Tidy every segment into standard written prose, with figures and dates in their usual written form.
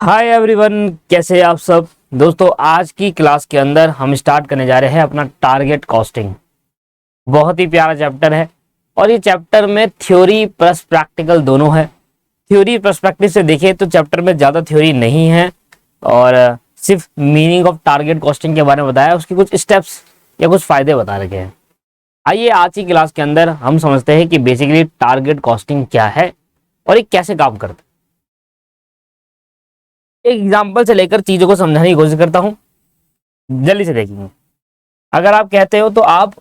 Hi everyone, कैसे हैं आप सब दोस्तों। आज की क्लास के अंदर हम स्टार्ट करने जा रहे हैं अपना टारगेट कॉस्टिंग। बहुत ही प्यारा चैप्टर है और ये चैप्टर में थ्योरी प्लस प्रैक्टिकल दोनों है। थ्योरी पर्सपेक्टिव से देखें तो चैप्टर में ज़्यादा थ्योरी नहीं है और सिर्फ मीनिंग ऑफ टारगेट कॉस्टिंग के बारे में बताया, उसके कुछ स्टेप्स या कुछ फायदे बता रखे हैं। आइए आज की क्लास के अंदर हम समझते हैं कि बेसिकली टारगेट कॉस्टिंग क्या है और ये कैसे काम करता है। एक एग्जाम्पल से लेकर चीजों को समझाने की कोशिश करता हूं, जल्दी से देखेंगे। अगर आप कहते हो तो आप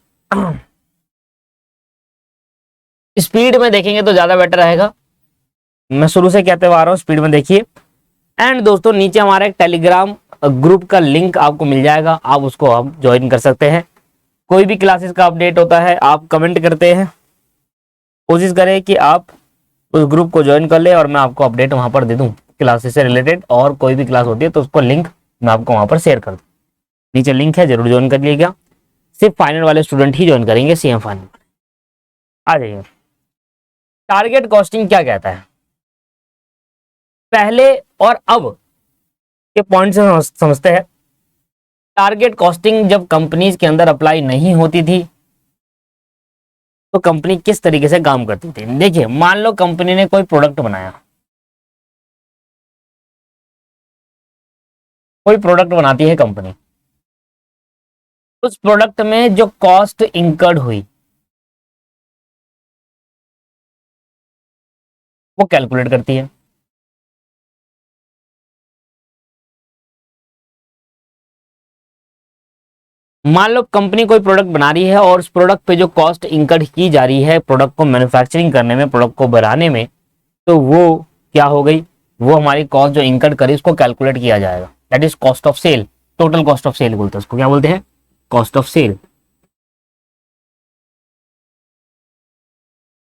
स्पीड में देखेंगे तो ज्यादा बेटर रहेगा। मैं शुरू से कहते हुए आ रहा हूं, स्पीड में देखिए। एंड दोस्तों नीचे हमारा एक टेलीग्राम ग्रुप का लिंक आपको मिल जाएगा, आप उसको आप ज्वाइन कर सकते हैं। कोई भी क्लासेस का अपडेट होता है आप कमेंट करते हैं, कोशिश करें कि आप उस ग्रुप को ज्वाइन कर ले और मैं आपको अपडेट वहां पर दे दूं क्लासेस से रिलेटेड। और कोई भी क्लास होती है तो उसको लिंक मैं आपको वहां पर शेयर कर दूं। नीचे लिंक है, जरूर ज्वाइन कर लीजिएगा। सिर्फ फाइनल वाले स्टूडेंट ही ज्वाइन करेंगे, सीएम फाइनल। आ जाइए, टारगेट कॉस्टिंग क्या कहता है। पहले और अब के पॉइंट से समझते हैं। टारगेट कॉस्टिंग जब कंपनीज के अंदर अप्लाई नहीं होती थी तो कंपनी किस तरीके से काम करती थी। देखिए, मान लो कंपनी ने कोई प्रोडक्ट बनाया, कोई प्रोडक्ट बनाती है कंपनी। उस प्रोडक्ट में जो कॉस्ट इंकर्ड हुई वो कैलकुलेट करती है। मान लो कंपनी कोई प्रोडक्ट बना रही है और उस प्रोडक्ट पे जो कॉस्ट इंकर्ड की जा रही है प्रोडक्ट को मैन्युफैक्चरिंग करने में, प्रोडक्ट को बनाने में, तो वो क्या हो गई, वो हमारी कॉस्ट जो इंकर्ड करी उसको कैलकुलेट किया जाएगा। That is cost of sale. Total cost of sale बोलते हैं उसको। क्या बोलते हैं? Cost of sale.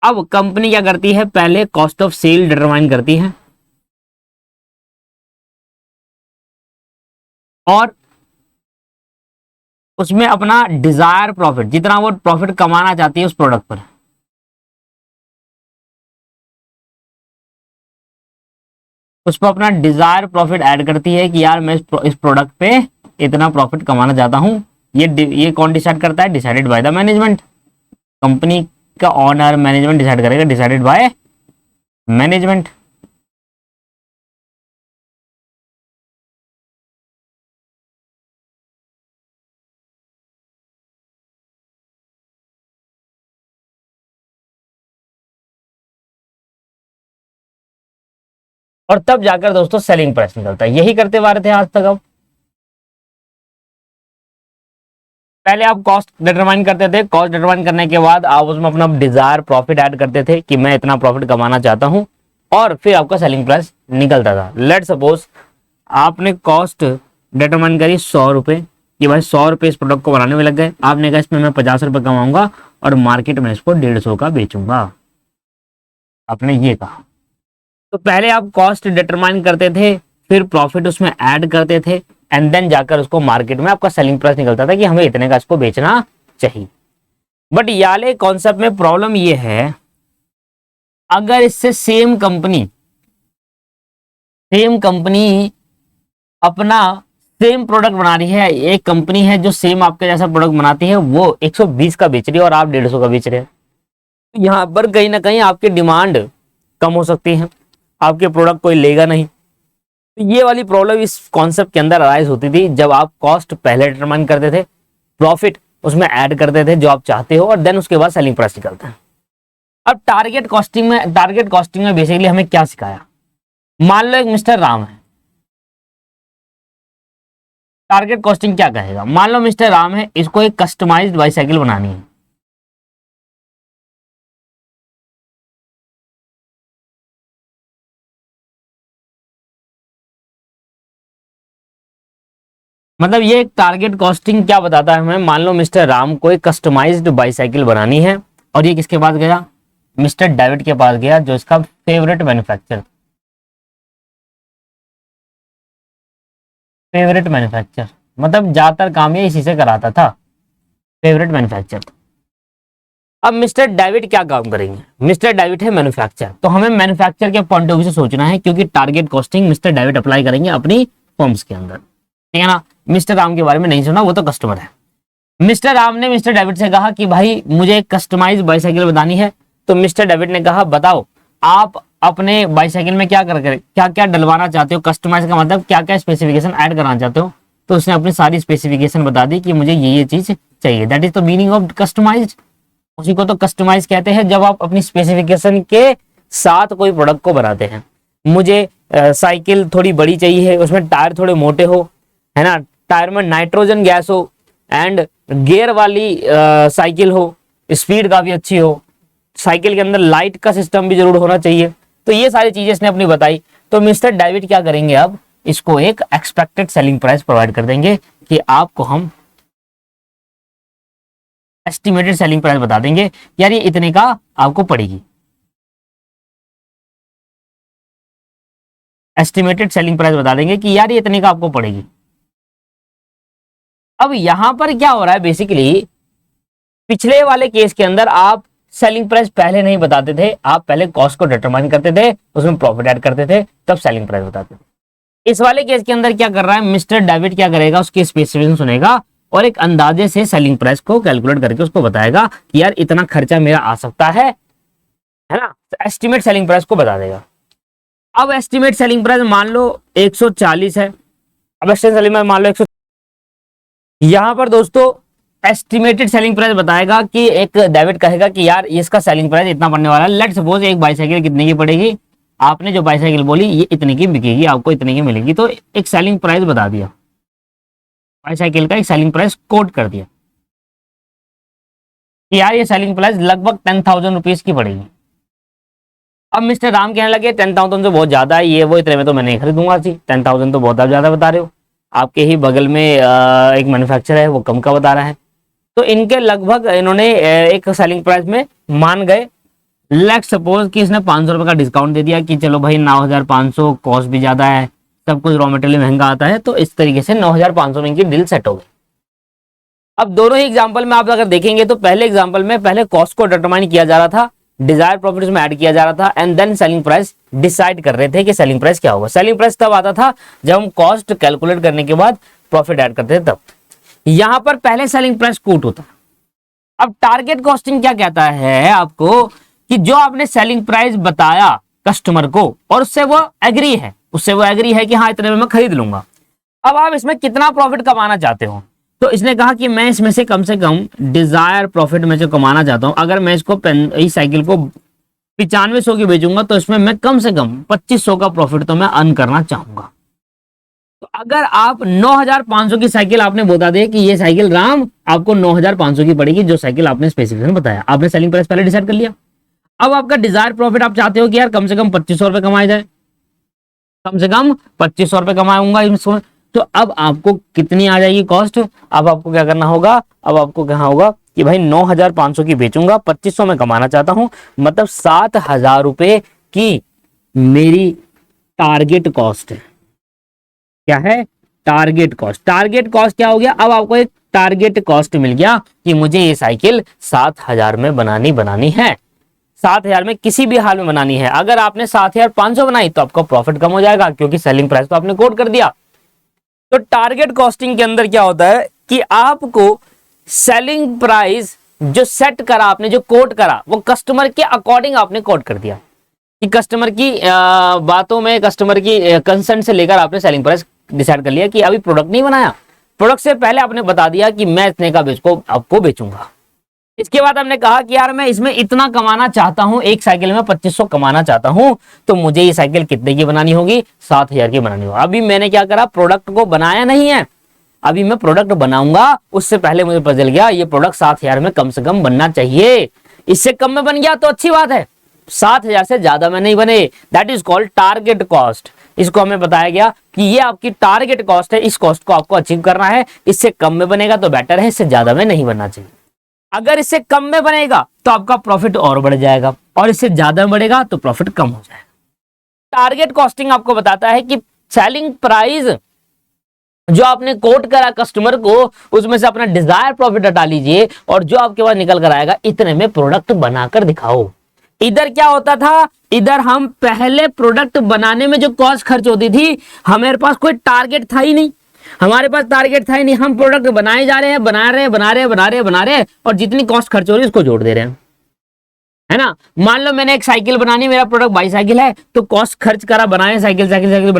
अब कंपनी क्या करती है, पहले कॉस्ट ऑफ सेल डिटरमाइन करती है और उसमें अपना डिजायर प्रॉफिट, जितना वो प्रॉफिट कमाना चाहती है उस प्रोडक्ट पर, उस पर अपना डिजायर प्रॉफिट ऐड करती है कि यार मैं इस प्रोडक्ट पे इतना प्रॉफिट कमाना चाहता हूं। ये कौन डिसाइड करता है? Decided by the management. Company का ऑनर मैनेजमेंट डिसाइड करेगा, डिसाइडेड बाय मैनेजमेंट। और तब जाकर दोस्तों सेलिंग प्राइस निकलता है। यही करते आ रहे थे आज तक। अब पहले आप कॉस्ट डिटरमाइन करते थे, कॉस्ट डिटरमाइन करने के बाद आप उसमें अपना डिजायर प्रॉफिट ऐड करते थे कि मैं इतना प्रॉफिट कमाना चाहता हूं, और फिर आपका सेलिंग प्राइस निकलता था। लेट सपोज आपने कॉस्ट डिटरमाइन करी 100 रुपए कि भाई 100 रुपए इस प्रोडक्ट को बनाने में लग गए। आपने कहा इसमें मैं 50 रुपए कमाऊंगा और मार्केट में इसको 150 का बेचूंगा। आपने ये कहा। तो पहले आप कॉस्ट डिटरमाइन करते थे, फिर प्रॉफिट उसमें ऐड करते थे, एंड देन जाकर उसको मार्केट में आपका सेलिंग प्राइस निकलता था कि हमें इतने का इसको बेचना चाहिए। बट याले कॉन्सेप्ट में प्रॉब्लम ये है, अगर इससे सेम कंपनी अपना सेम प्रोडक्ट बना रही है, एक कंपनी है जो सेम आपके जैसा प्रोडक्ट बनाती है, वो 120 का बेच रही है और आप 150 का बेच रहे हैं, तो यहाँ पर कहीं ना कहीं आपकी डिमांड कम हो सकती है, आपके प्रोडक्ट कोई लेगा नहीं। तो ये वाली प्रॉब्लम इस कॉन्सेप्ट के अंदर अराइज होती थी जब आप कॉस्ट पहले डिटरमाइन करते थे, प्रॉफिट उसमें ऐड करते थे जो आप चाहते हो, और देन उसके बाद सेलिंग प्राइस निकलता है। अब टारगेट कॉस्टिंग में बेसिकली हमें क्या सिखाया। मान लो एक मिस्टर राम है। टारगेट कॉस्टिंग क्या कहेगा, मान लो मिस्टर राम है, इसको एक कस्टमाइज्ड बाईसाइकिल बनानी है। मतलब ये टारगेट कॉस्टिंग क्या बताता है हमें। मान लो मिस्टर राम को एक कस्टमाइज्ड बाईसाइकिल बनानी है और ये किसके पास गया, मिस्टर डेविड के पास गया जो इसका फेवरेट मैन्युफैक्चर, मतलब ज्यादातर काम ये इसी से कराता था, फेवरेट मैन्युफैक्चर। अब मिस्टर डेविड क्या काम करेंगे? मिस्टर डेविड है मैन्युफैक्चर, तो हमें मैन्युफैक्चर के पॉइंट ऑफ व्यू से सोचना है, क्योंकि target costing mister David apply करेंगे अपनी फर्म्स के अंदर, ठीक है ना। मिस्टर राम के बारे में नहीं सुना, वो तो कस्टमर है। मिस्टर राम ने मिस्टर डेविड से कहा कि भाई मुझे एक कस्टमाइज बाईसाइकिल बतानी है। तो मिस्टर डेविड ने कहा बताओ आप अपने बाईसाइकिल में क्या क्या डलवाना चाहते हो, कस्टमाइज का मतलब क्या क्या स्पेसिफिकेशन ऐड करना चाहते हो। तो उसने अपनी सारी स्पेसिफिकेशन बता दी कि मुझे ये चीज चाहिए। That is the meaning of customize. उसी को तो कस्टमाइज कहते हैं, जब आप अपनी स्पेसिफिकेशन के साथ कोई प्रोडक्ट को बनाते हैं। मुझे साइकिल थोड़ी बड़ी चाहिए, उसमें टायर थोड़े मोटे हो, है ना, टायर में नाइट्रोजन गैस हो, एंड गियर वाली साइकिल हो, स्पीड काफी अच्छी हो, साइकिल के अंदर लाइट का सिस्टम भी जरूर होना चाहिए। तो ये सारी चीजें इसने अपनी बताई। तो मिस्टर डेविड क्या करेंगे, अब इसको एक एक्सपेक्टेड सेलिंग प्राइस प्रोवाइड कर देंगे कि आपको हम एस्टिमेटेड सेलिंग प्राइस बता देंगे, यार ये इतने का आपको पड़ेगी। एस्टिमेटेड सेलिंग प्राइस बता देंगे कि यार ये इतने का आपको पड़ेगी। अब यहां पर क्या हो रहा है, बेसिकली पिछले वाले केस के अंदर आप सेलिंग प्राइस पहले नहीं बताते थे, आप पहले कॉस्ट को डिटरमाइन करते थे, उसमें प्रॉफिट ऐड करते थे, तब सेलिंग प्राइस बताते थे। इस वाले केस के अंदर क्या कर रहा है, मिस्टर डेविड क्या करेगा, उसकी स्पेसिफिकेशन सुनेगा और एक अंदाजे से सेलिंग प्राइस को कैलकुलेट करके उसको बताएगा कि यार इतना खर्चा मेरा आ सकता है ना। एस्टिमेट सेलिंग प्राइस को बता देगा। अब एस्टिमेट सेलिंग प्राइस मान लो 140 है। अब एस्टिमेट सेलिंग प्राइस मान लो 100। यहां पर दोस्तों एस्टिमेटेड सेलिंग प्राइस बताएगा कि एक डेविड कहेगा कि यार इसका सेलिंग प्राइस इतना पड़ने वाला है। लेट्स सपोज एक बाईसाइकिल कितने की पड़ेगी, आपने जो बाईसाइकिल बोली ये इतने की बिकेगी, आपको इतने की मिलेगी। तो एक सेलिंग प्राइस बता दिया, बाईसाइकिल का एक सेलिंग प्राइस कोट कर दिया कि यार ये सेलिंग प्राइस लगभग 10,000 रुपीज की पड़ेगी। अब मिस्टर राम कहने लगे 10,000 तो बहुत ज्यादा है, ये वो इतने में तो मैं नहीं खरीदूंगा जी, 10,000 तो बहुत ज्यादा बता रहे हो। आपके ही बगल में एक मैन्युफैक्चरर है, वो कम का बता रहा है। तो इनके लगभग इन्होंने एक सेलिंग प्राइस में मान गए। लेट्स सपोज कि इसने 500 रुपए का डिस्काउंट दे दिया कि चलो भाई 9,500, कॉस्ट भी ज्यादा है, सब कुछ रॉ मटेरियल महंगा आता है, तो इस तरीके से 9,500 में इनकी डील सेट हो गई। अब दोनों ही एग्जांपल में आप अगर देखेंगे तो पहले एग्जांपल में पहले कॉस्ट को डिटरमाइन किया जा रहा था, डिजायर प्रॉफिट में ऐड किया जा रहा था, and then selling price decide कर रहे थे कि सेलिंग प्राइस क्या होगा। सेलिंग प्राइस तब आता था जब हम कॉस्ट कैलकुलेट करने के बाद प्रॉफिट ऐड करते थे तब। यहां पर पहले सेलिंग प्राइस कोट होता है। अब टारगेट कॉस्टिंग क्या कहता है आपको, कि जो आपने सेलिंग प्राइस बताया कस्टमर को और उससे वो एग्री है, कि हाँ इतने में मैं खरीद लूंगा। अब आप इसमें कितना प्रॉफिट कमाना चाहते हो, तो इसने कहा कि मैं इसमें से कम डिजायर प्रॉफिट में से कमाना चाहता हूं। अगर मैं इसको इस साइकिल को 9500 की बेचूंगा तो इसमें मैं कम से कम 2500 का प्रॉफिट तो मैं अर्न करना चाहूंगा। तो अगर आप 9,500 की साइकिल आपने बता दे कि ये साइकिल राम आपको 9,500 की पड़ेगी, जो साइकिल आपने स्पेसिफिकेशन बताया, आपने सेलिंग प्राइस पहले डिसाइड कर लिया। अब आपका डिजायर प्रॉफिट आप चाहते हो कि यार कम से कम 2500 रुपए कमाए जाए, कम से कम 2500 रुपए कमाऊंगा इसमें। तो अब आपको कितनी आ जाएगी कॉस्ट, अब आपको क्या करना होगा, अब आपको क्या होगा कि भाई 9,500 की बेचूंगा, 2500 में कमाना चाहता हूं, मतलब 7,000 रुपए की मेरी टारगेट कॉस्ट है। क्या है, टारगेट कॉस्ट। टारगेट कॉस्ट क्या हो गया, अब आपको एक टारगेट कॉस्ट मिल गया कि मुझे ये साइकिल 7,000 में बनानी है, 7,000 में किसी भी हाल में बनानी है। अगर आपने 7,500 बनाई तो आपका प्रॉफिट कम हो जाएगा, क्योंकि सेलिंग प्राइस तो आपने कोट कर दिया। तो टारगेट कॉस्टिंग के अंदर क्या होता है कि आपको सेलिंग प्राइस जो सेट करा आपने, जो कोट करा, वो कस्टमर के अकॉर्डिंग आपने कोट कर दिया कि कस्टमर की बातों में, कस्टमर की कंसेंट से लेकर आपने सेलिंग प्राइस डिसाइड कर लिया कि अभी प्रोडक्ट नहीं बनाया, प्रोडक्ट से पहले आपने बता दिया कि मैं इतने का आपको बेचूंगा। इसके बाद हमने कहा कि यार मैं इसमें इतना कमाना चाहता हूं, एक साइकिल में 2500 कमाना चाहता हूं, तो मुझे ये साइकिल कितने की बनानी होगी, 7,000 की बनानी होगी। अभी मैंने क्या करा, प्रोडक्ट को बनाया नहीं है, अभी मैं प्रोडक्ट बनाऊंगा, उससे पहले मुझे पता चल गया ये प्रोडक्ट 7,000 में कम से कम बनना चाहिए। इससे कम में बन गया तो अच्छी बात है, 7,000 से ज्यादा में नहीं बने, that is called target cost. इसको हमें बताया गया कि ये आपकी टारगेट कॉस्ट है, इस कॉस्ट को आपको अचीव करना है, इससे कम में बनेगा तो बेटर है, इससे ज्यादा में नहीं बनना चाहिए। अगर इससे कम में बनेगा तो आपका प्रॉफिट और बढ़ जाएगा, और इससे ज्यादा बढ़ेगा तो प्रॉफिट कम हो जाएगा। टारगेट कॉस्टिंग आपको बताता है कि सेलिंग प्राइस जो आपने कोट करा कस्टमर को, उसमें से अपना डिजायर प्रॉफिट हटा लीजिए और जो आपके पास निकल कर आएगा इतने में प्रोडक्ट बनाकर दिखाओ। इधर क्या होता था, इधर हम पहले प्रोडक्ट बनाने में जो कॉस्ट खर्च होती थी, हमारे पास कोई टारगेट था ही नहीं, हमारे पास टारगेट था ही नहीं, हम प्रोडक्ट बनाए जा रहे हैं, बना रहे हैं और जितनी कॉस्ट खर्च हो रही है उसको जोड़ दे रहे हैं, है ना। मान लो मैंने एक साइकिल बनानी, मेरा प्रोडक्ट बाईसाइकिल है, तो कॉस्ट खर्च करा, बनाए साइकिल साइकिल साइकिल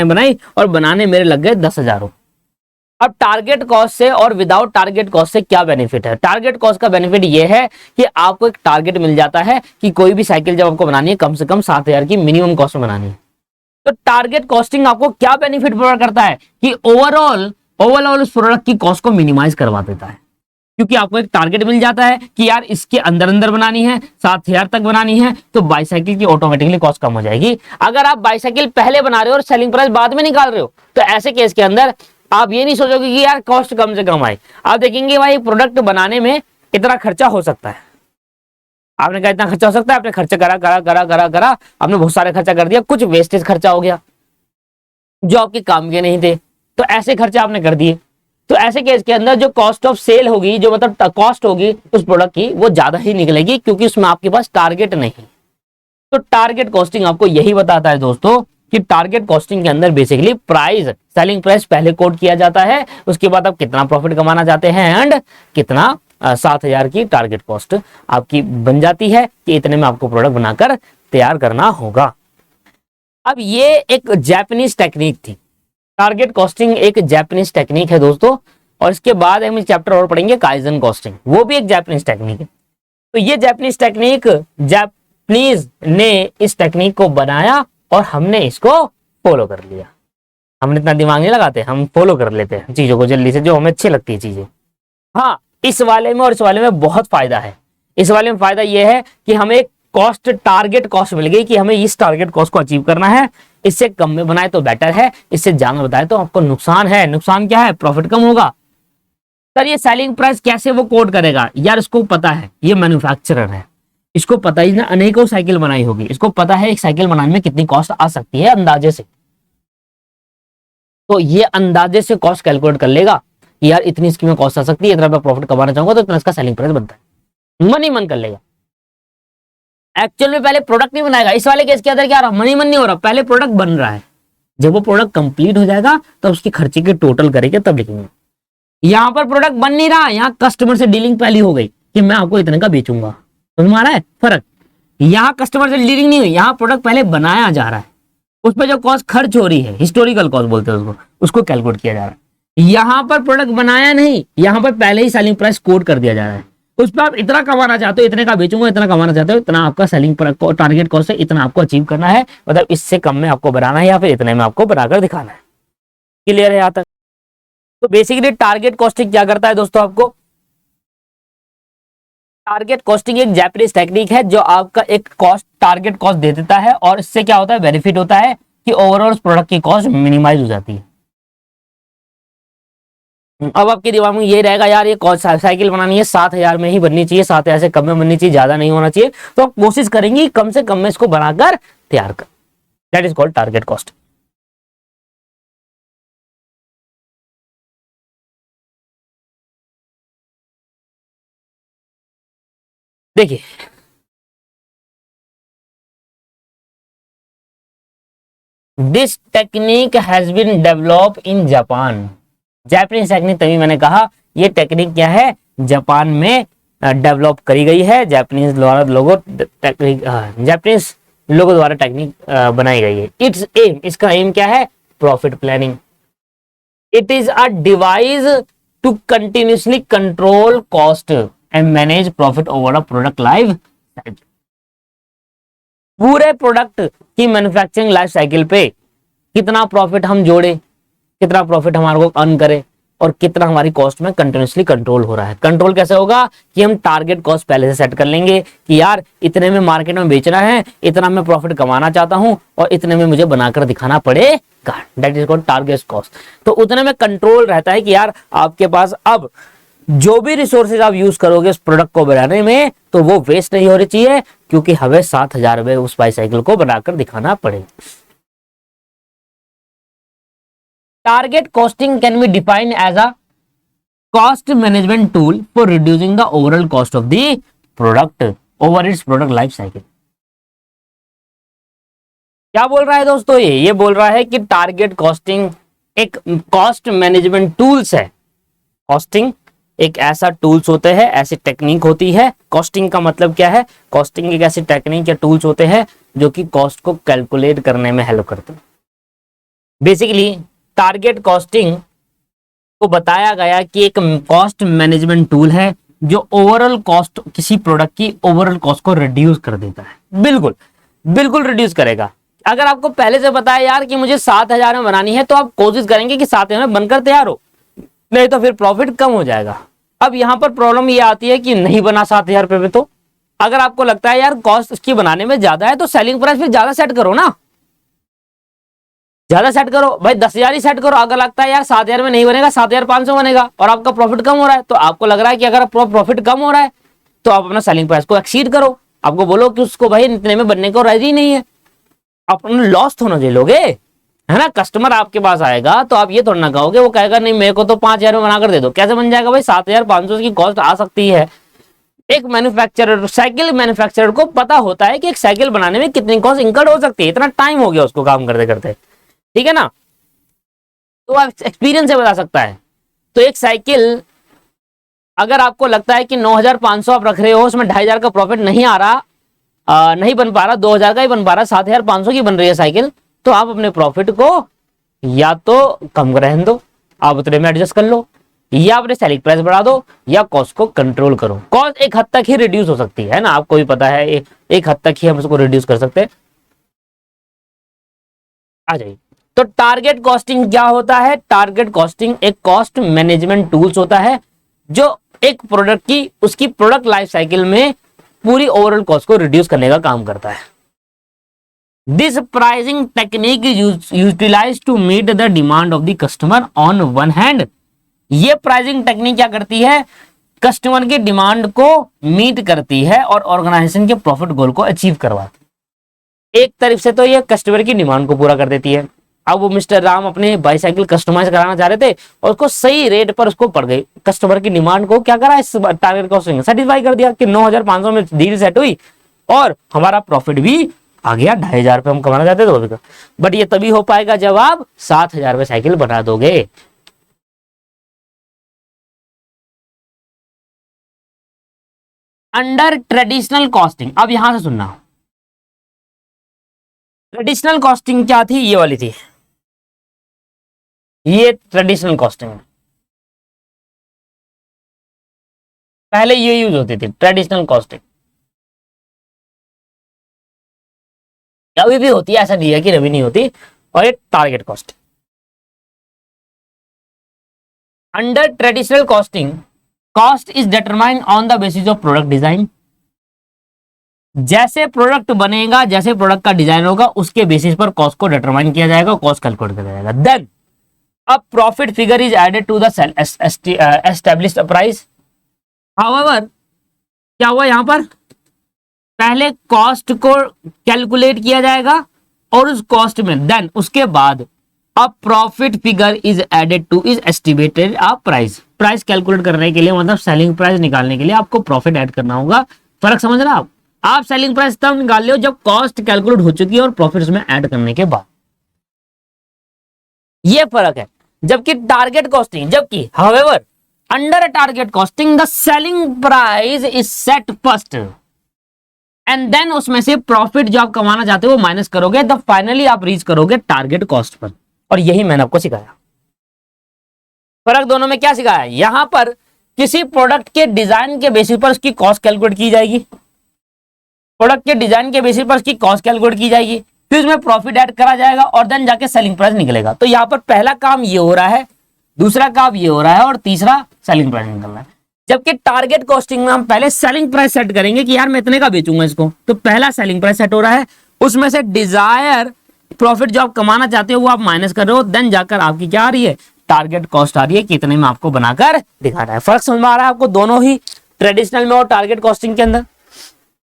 बनाई और बनाने मेरे लग गए 10,000। अब टारगेट कॉस्ट से और विदाउट टारगेट कॉस्ट से क्या बेनिफिट है? टारगेट कॉस्ट का बेनिफिट ये है कि आपको एक टारगेट मिल जाता है कि कोई भी साइकिल जब आपको बनानी है कम से कम 7,000 की मिनिमम कॉस्ट में बनानी है। तो टारगेट कॉस्टिंग आपको क्या बेनिफिट प्रोवाइड करता है कि ओवरऑल उस प्रोडक्ट की कॉस्ट को मिनिमाइज करवा देता है, क्योंकि आपको एक टारगेट मिल जाता है कि यार इसके अंदर अंदर बनानी है, 7,000 तक बनानी है, तो बाईसाइकिल की ऑटोमेटिकली कॉस्ट कम हो जाएगी। अगर आप बाईसाइकिल पहले बना रहे हो और सेलिंग प्राइस बाद में निकाल रहे हो, तो ऐसे केस के अंदर आप ये नहीं सोचोगे कि यार कॉस्ट कम से कम आए, आप देखेंगे भाई प्रोडक्ट बनाने में इतना खर्चा हो सकता है। आपने कहा इतना खर्चा हो सकता है, आपने खर्चा करा, आपने बहुत सारे खर्चा कर दिया, कुछ वेस्टेज खर्चा हो गया जो आपके काम के नहीं थे, तो ऐसे खर्चे आपने कर दिए। तो ऐसे केस के अंदर जो कॉस्ट ऑफ सेल होगी, जो मतलब कॉस्ट होगी उस प्रोडक्ट की, वो ज्यादा ही निकलेगी, क्योंकि उसमें आपके पास टारगेट नहीं। तो टारगेट कॉस्टिंग आपको यही बताता है दोस्तों कि टारगेट कॉस्टिंग के अंदर बेसिकली प्राइस, सेलिंग प्राइस पहले कोट किया जाता है, उसके बाद आप कितना प्रॉफिट कमाना चाहते हैं एंड कितना 7,000 की टारगेट कॉस्ट आपकी बन जाती है कि इतने में आपको प्रोडक्ट बनाकर तैयार करना होगा। अब ये एक जापानीज टेक्निक थी, टारगेट कॉस्टिंग एक जापानीज टेक्निक है दोस्तों, और इसके बाद हम चैप्टर और पढ़ेंगे काइजन कॉस्टिंग, वो भी एक जापानीज टेक्निक है। तो ये जापानीज टेक्निक, जापानीज ने इस टेक्निक को बनाया और हमने इसको फॉलो कर लिया। हमने इतना दिमाग नहीं लगाते, हम फॉलो कर लेते हैं चीजों को जल्दी से, जो हमें अच्छी लगती है चीजें। हाँ, इस वाले में और इस वाले में बहुत फायदा है। इस वाले में फायदा यह है कि हमें कॉस्ट, टारगेट कॉस्ट मिल गई कि हमें इस टारगेट कॉस्ट को अचीव करना है, इससे कम में बनाए तो बेटर है, इससे ज्यादा बताए तो आपको नुकसान है। नुकसान क्या है? प्रॉफिट कम होगा। सर ये सेलिंग प्राइस कैसे वो कोड करेगा? यार इसको पता है, ये मैन्युफैक्चरर है, इसको पता ही ना, अनेकों साइकिल बनाई होगी, इसको पता है एक साइकिल बनाने में कितनी कॉस्ट आ सकती है अंदाजे से। तो ये अंदाजे से कॉस्ट कैलकुलेट कर लेगा कि यार इतनी इसकी में कॉस्ट आ सकती है, इतना मैं प्रॉफिट कमाना चाहूंगा तो इतना इसका सेलिंग प्राइस बनता है, मन ही मन कर लेगा। एक्चुअल में पहले प्रोडक्ट नहीं बनाएगा। इस वाले केस के अंदर क्या रहा, मन ही मन नहीं हो रहा, पहले प्रोडक्ट बन रहा है। जब वो प्रोडक्ट कंप्लीट हो जाएगा तो उसके खर्चे के टोटल करेंगे तब लिखेंगे। यहां पर प्रोडक्ट बन नहीं रहा, यहां कस्टमर से डीलिंग पहली हो गई कि मैं आपको इतने का बेचूंगा, तो तुम्हारा है फर्क। यहां कस्टमर से डीलिंग नहीं हुई, यहां प्रोडक्ट पहले बनाया जा रहा है, उस पर जो कॉस्ट खर्च हो रही है, हिस्टोरिकल कॉस्ट बोलते हैं उसको कैलकुलेट किया जा रहा है। यहां पर प्रोडक्ट बनाया नहीं, यहां पर पहले ही सेलिंग प्राइस कोड कर दिया जा रहा है, उस पर आप इतना कमाना चाहते हो, इतने का बेचूंगा, इतना कमाना चाहते हो, इतना आपका सेलिंग टारगेट कॉस्ट है, इतना आपको अचीव करना है, मतलब इससे कम में आपको बनाना है या फिर इतने में आपको बनाकर दिखाना है। क्लियर है यहां तक? तो बेसिकली टारगेट कॉस्टिंग क्या करता है दोस्तों, आपको टारगेट कॉस्टिंग एक जापानीज टेक्निक है जो आपका एक कॉस्ट, टारगेट कॉस्ट दे देता है, और इससे क्या होता है, बेनिफिट होता है कि ओवरऑल प्रोडक्ट की कॉस्ट मिनिमाइज हो जाती है। अब आपके दिमाग में ये रहेगा यार ये साइकिल बनानी है 7,000 में ही बननी चाहिए, 7,000 से कम में बननी चाहिए, ज्यादा नहीं होना चाहिए, तो आप कोशिश करेंगे कम से कम में इसको बनाकर तैयार कर। That is called target cost. देखिए this technique has been develop in Japan. Japanese technique, तभी मैंने कहा ये टेक्निक क्या है, जापान में डेवलप करी गई है, जापानीज द्वारा लोगों टेक्निक, जापानीज लोगों द्वारा टेक्निक बनाई गई है। इट्स एम, इसका एम क्या है, profit planning. It is a device to continuously control cost and manage profit over a product life cycle. पूरे प्रोडक्ट की मैन्युफैक्चरिंग लाइफ साइकिल पे कितना प्रॉफिट हम जोड़े, कितना प्रॉफिट हमारे को अर्न करे, और कितना हमारी कॉस्ट में कंटिन्यूसली कंट्रोल हो रहा है। कंट्रोल कैसे होगा कि हम टारगेट कॉस्ट पहले से सेट कर लेंगे कि यार इतने में मार्केट में बेचना है, इतना मैं प्रॉफिट कमाना चाहता हूं, और इतने में मुझे बनाकर दिखाना पड़ेगा। That is called target cost. तो उतने में कंट्रोल रहता है कि यार आपके पास अब जो भी रिसोर्सेज आप यूज करोगे उस प्रोडक्ट को बनाने में, तो वो वेस्ट नहीं होनी चाहिए, क्योंकि हमें 7,000 में उस बाईसाइकिल को बनाकर दिखाना पड़ेगा। Target costing can be defined as a cost management tool for reducing the overall cost of the product over its product life cycle. क्या बोल रहा है दोस्तों, ये बोल रहा है कि टारगेट कॉस्टिंग एक कॉस्ट मैनेजमेंट टूल्स है। कॉस्टिंग एक ऐसा टूल्स होते हैं, ऐसी टेक्निक होती है। कॉस्टिंग का मतलब क्या है, कॉस्टिंग एक ऐसी टेक्निक या टूल्स होते हैं जो कि कॉस्ट को कैलकुलेट करने में हेल्प करते हैं। बेसिकली टारगेट कॉस्टिंग को बताया गया कि एक कॉस्ट मैनेजमेंट टूल है जो ओवरऑल कॉस्ट, किसी प्रोडक्ट की ओवरऑल कॉस्ट को रिड्यूस कर देता है। बिल्कुल बिल्कुल रिड्यूस करेगा। अगर आपको पहले से पता है यार कि मुझे 7,000 में बनानी है, तो आप कोशिश करेंगे कि 7,000 में बनकर तैयार हो, नहीं तो फिर प्रॉफिट कम हो जाएगा। अब यहां पर प्रॉब्लम ये आती है कि नहीं बना 7,000 रुपए में, तो अगर आपको लगता है यार कॉस्ट इसकी बनाने में ज्यादा है, तो सेलिंग प्राइस फिर ज्यादा सेट करो ना, ज्यादा सेट करो भाई, 10,000 ही सेट करो। अगर लगता है यार 7,000 में नहीं बनेगा, 7,500 बनेगा और आपका प्रॉफिट कम हो रहा है, तो आपको लग रहा है कि अगर प्रॉफिट कम हो रहा है तो आप अपना सेलिंग प्राइस को एक्सीड करो। आपको बोलो कि उसको भाई इतने में बनने को राजी नहीं है, आप लॉस थोड़ा झेलोगे, है ना। कस्टमर आपके पास आएगा तो आप ये थोड़ा ना कहोगे, वो कहेगा नहीं मेरे को तो 5,000 में बनाकर दे दो। कैसे बन जाएगा भाई, 7,500 की कॉस्ट आ सकती है। एक मैन्युफैक्चरर, साइकिल मैन्युफैक्चरर को पता होता है कि एक साइकिल बनाने में कितनी कॉस्ट इंकर्ड हो सकती है, इतना टाइम हो गया उसको काम करते करते, ठीक है ना। तो आप एक्सपीरियंस से बता सकता है। तो एक साइकिल अगर आपको लगता है कि 9,500 आप रख रहे हो, उसमें 2,500 का प्रॉफिट नहीं आ रहा, नहीं बन पा रहा, 2,000 का ही बन पा रहा, 7,500 की बन रही है साइकिल, तो आप अपने प्रॉफिट को या तो कम रहने दो, आप उतने में एडजस्ट कर लो, या अपने सेलिंग प्राइस बढ़ा दो, या कॉस्ट को कंट्रोल करो। कॉस्ट एक हद तक ही रिड्यूस हो सकती है ना, आपको भी पता है एक हद तक ही हम उसको रिड्यूस कर सकते हैं। आ जाइए, तो टारगेट कॉस्टिंग क्या होता है। टारगेट कॉस्टिंग एक कॉस्ट मैनेजमेंट टूल्स होता है जो एक प्रोडक्ट की, उसकी प्रोडक्ट लाइफ साइकिल में पूरी ओवरऑल कॉस्ट को रिड्यूस करने का काम करता है। This pricing technique is utilized to meet the demand of the customer on one hand. ये प्राइसिंग टेक्निक क्या करती है, कस्टमर की डिमांड को मीट करती है और ऑर्गेनाइजेशन के प्रॉफिट गोल को अचीव करवाती है। एक तरफ से तो ये कस्टमर की डिमांड को पूरा कर देती है। अब वो मिस्टर राम अपने बाईसाइकिल कस्टमाइज कराना चाह रहे थे और उसको सही रेट पर उसको पड़ गई, कस्टमर की डिमांड को क्या करा, इस टारगेट कॉस्टिंग सेटिस्फाई कर दिया कि 9,500 में डील सेट हुई और हमारा प्रॉफिट भी आ गया। 2,500 रुपए हम कमाना चाहते थे, बट ये तभी हो पाएगा जब आप 7,000 में साइकिल बना दोगे। अंडर ट्रेडिशनल कॉस्टिंग, अब यहां से सुनना, ट्रेडिशनल कॉस्टिंग क्या थी, ये वाली थी, ये ट्रेडिशनल कॉस्टिंग पहले ये यूज होती थी, ट्रेडिशनल कॉस्टिंग। अभी भी होती है, ऐसा नहीं है कि अभी नहीं होती। और ये target costing, under traditional costing cost is determined on the basis of product design. जैसे प्रोडक्ट बनेगा, जैसे प्रोडक्ट का डिजाइन होगा, उसके बेसिस पर कॉस्ट को डिटरमाइन किया जाएगा, कॉस्ट कैलकुलेट किया जाएगा। Then a profit figure is added to the established price. However क्या हुआ यहां पर, पहले कॉस्ट को कैलकुलेट किया जाएगा और उस कॉस्ट में देन उसके बाद a profit figure is added to is estimated a price. Price calculate करने के लिए, मतलब सेलिंग प्राइस निकालने के लिए आपको प्रॉफिट ऐड करना होगा। फर्क समझ रहे हो आप सेलिंग प्राइस तब निकाल लो जब कॉस्ट कैलकुलेट हो चुकी है और प्रॉफिट उसमें ऐड करने के बाद, ये फर्क है। जबकि टारगेट कॉस्टिंग, जबकि however under target costing the selling price is set first and then उसमें से प्रॉफिट जो आप कमाना चाहते हो वो माइनस करोगे, तब फाइनली आप रीच करोगे टारगेट कॉस्ट पर। और यही मैंने आपको सिखाया। फर्क दोनों में क्या सिखाया, यहां पर किसी प्रोडक्ट के डिजाइन के बेसिस पर उसकी कॉस्ट कैलकुलेट की जाएगी, प्रोडक्ट के डिजाइन के बेसिस पर उसकी कॉस्ट कैलकुलेट की जाएगी, फिर उसमें प्रॉफिट ऐड करा जाएगा और देन जाके सेलिंग प्राइस निकलेगा। तो यहां पर पहला काम ये हो रहा है, दूसरा काम ये हो रहा है और तीसरा सेलिंग प्राइस निकल रहा है। जबकि टारगेट कॉस्टिंग में हम पहले सेलिंग प्राइस सेट करेंगे कि यार मैं इतने का बेचूंगा इसको, तो पहला सेलिंग प्राइस सेट हो रहा है, उसमें से डिजायर प्रॉफिट जो आप कमाना चाहते हो वो आप माइनस कर रहे हो, देन जाकर आपकी क्या आ रही है, टारगेट कॉस्ट आ रही है, कितने में आपको बनाकर दिखाना है। फर्क समझ में आ रहा है आपको दोनों ही ट्रेडिशनल में और टारगेट कॉस्टिंग के अंदर,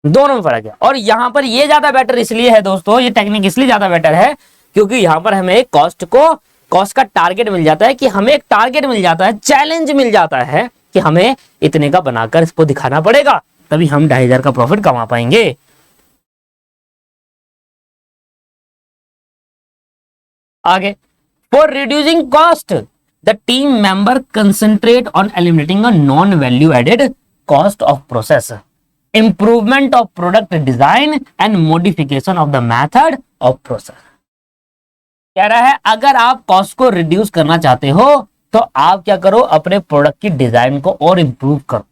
दोनों में फर्क है। और यहां पर ये ज्यादा बेटर इसलिए है दोस्तों, ये टेक्निक इसलिए ज्यादा बेटर है क्योंकि यहां पर हमें कॉस्ट को कॉस्ट का टारगेट मिल जाता है, कि हमें एक टारगेट मिल जाता है, चैलेंज मिल जाता है कि हमें इतने का बनाकर इसको दिखाना पड़ेगा, तभी हम 2,500 का प्रॉफिट कमा पाएंगे। आगे, for reducing cost the team member concentrate on eliminating a non value added cost of process, improvement of product design and modification of the method of process. कह रहा है अगर आप कॉस्ट को रिड्यूस करना चाहते हो तो आप क्या करो, अपने प्रोडक्ट की डिजाइन को और इंप्रूव करो,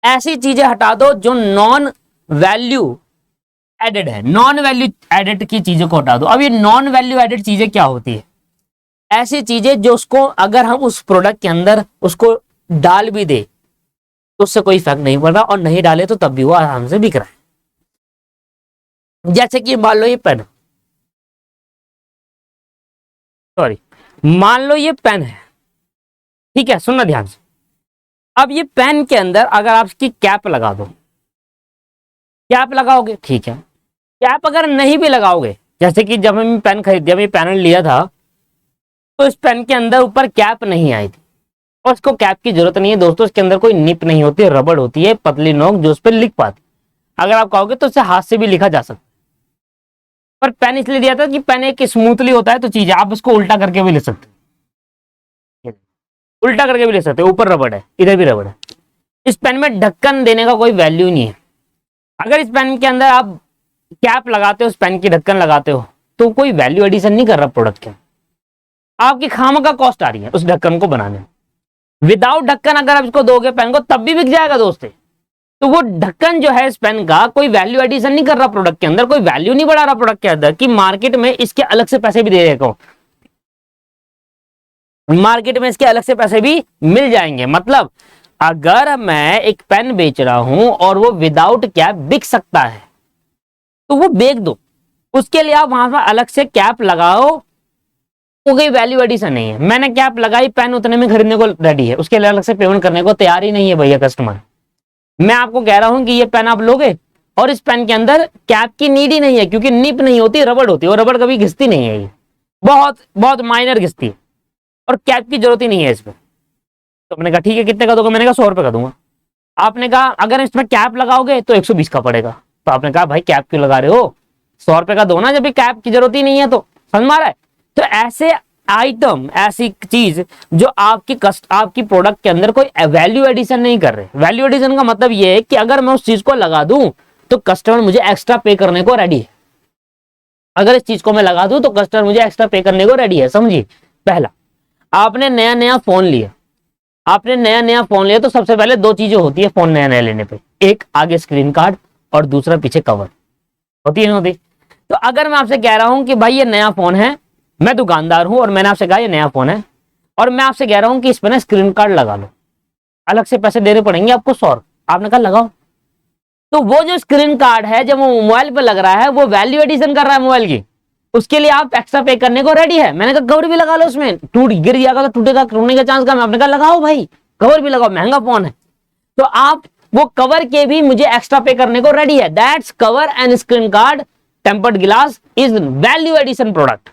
ऐसी चीजें हटा दो जो नॉन वैल्यू एडेड है, नॉन वैल्यू एडेड की चीजों को हटा दो। अब ये नॉन वैल्यू एडेड चीजें क्या होती है? ऐसी चीजें जो उसको अगर हम उस प्रोडक्ट के अंदर उसको डाल भी दे तो उससे कोई फर्क नहीं पड़ रहा, और नहीं डाले तो तब भी वो आराम से बिक रहा है। जैसे कि मान लो ये पेन, सॉरी, मान लो ये पेन है, ठीक है, सुनना ध्यान से। अब ये पेन के अंदर अगर आप इसकी कैप लगा दो, कैप लगाओगे, ठीक है, कैप अगर नहीं भी लगाओगे, जैसे कि जब हम पेन खरीदे, जब ये पेन लिया था तो इस पेन के अंदर ऊपर कैप नहीं आई थी, और इसको कैप की जरूरत नहीं है दोस्तों, इसके अंदर कोई निप नहीं होती, रबड़ होती है पतली नोक जो उस पर लिख पाती। अगर आप कहोगे तो इसे हाथ से भी लिखा जा सकता, पर पेन इसलिए दिया था कि पेन एक स्मूथली होता है, तो चीज आप इसको उल्टा करके भी ले सकते, उल्टा करके भी ले सकते हो, ऊपर रबड़ है, इधर भी रबड़ है। इस पेन में ढक्कन देने का कोई वैल्यू नहीं है। अगर इस पेन के अंदर आप कैप लगाते हो, उस पेन की ढक्कन लगाते हो, तो कोई वैल्यू एडिशन नहीं कर रहा प्रोडक्ट के, आपकी खामखा कॉस्ट आ रही है उस ढक्कन को बनाने में। विदाउट ढक्कन अगर आप इसको दोगे पेन को, तब भी बिक जाएगा दोस्तों। तो वो ढक्कन जो है इस पेन का कोई वैल्यू एडिशन नहीं कर रहा प्रोडक्ट के अंदर, कोई वैल्यू नहीं बढ़ा रहा प्रोडक्ट के अंदर, कि मार्केट में इसके अलग से पैसे भी दे देगा, मार्केट में इसके अलग से पैसे भी मिल जाएंगे। मतलब अगर मैं एक पेन बेच रहा हूं और वो विदाउट कैप बिक सकता है तो वो बेच दो, उसके लिए आप वहां पर अलग से कैप लगाओ, वो कोई वैल्यू एडिशन नहीं है। मैंने कैप लगाई, पेन उतने में खरीदने को रेडी है, उसके लिए अलग से पेमेंट करने को तैयार ही नहीं है भैया कस्टमर। मैं आपको कह रहा हूं कि ये पेन आप लोगे और इस पेन के अंदर कैप की नीड ही नहीं है, क्योंकि निप नहीं होती, रबड़ होती है, और रबड़ कभी घिसती नहीं है, ये बहुत बहुत माइनर घिसती है, और कैप की जरूरत ही नहीं है इसमें। तो मैंने कहा ठीक है, कितने का दोगे? मैंने कहा 100 रुपए का दूंगा। आपने कहा अगर इसमें कैप लगाओगे तो 120 का पड़ेगा। तो आपने कहा भाई कैप क्यों लगा रहे हो, 100 रुपए का दो ना, जब भी कैप की जरूरत ही नहीं है। तो समझ में आ रहा है? तो ऐसे आइटम, ऐसी चीज जो आपकी प्रोडक्ट के अंदर कोई वैल्यू एडिशन नहीं कर रहे। वैल्यू एडिशन का मतलब ये है कि अगर मैं उस चीज को लगा दूं तो कस्टमर मुझे एक्स्ट्रा पे करने को रेडी है। अगर इस चीज को मैं लगा दूं तो कस्टमर मुझे एक्स्ट्रा पे करने को रेडी है। समझिए, पहला, आपने नया नया फोन लिया, आपने नया नया फोन लिया तो सबसे पहले दो चीजें होती है फोन नया नया लेने पे, एक आगे स्क्रीन कार्ड और दूसरा पीछे कवर, होती है नहीं होती? तो अगर मैं आपसे कह रहा हूं कि भाई ये नया फोन है, मैं दुकानदार हूं और मैंने आपसे कहा ये नया फोन है, और मैं आपसे कह रहा हूं कि इस पर ना स्क्रीन कार्ड लगा लो, अलग से पैसे देने पड़ेंगे आपको 100। आपने कहा लगाओ, तो वो जो स्क्रीन कार्ड है जब वो मोबाइल पे लग रहा है वो वैल्यू एडिशन कर रहा है मोबाइल की, उसके लिए आप एक्स्ट्रा पे करने को रेडी है। मैंने कहा कवर भी लगा लो, उसमें टूट गिर जाएगा तो टूटेगा, टूटने का चांस कम है। आपने कहा लगाओ भाई, कवर भी लगाओ, महंगा फोन है, तो आप वो कवर के भी मुझे एक्स्ट्रा पे करने को रेडी है। That's cover and screen card tempered glass is value addition product.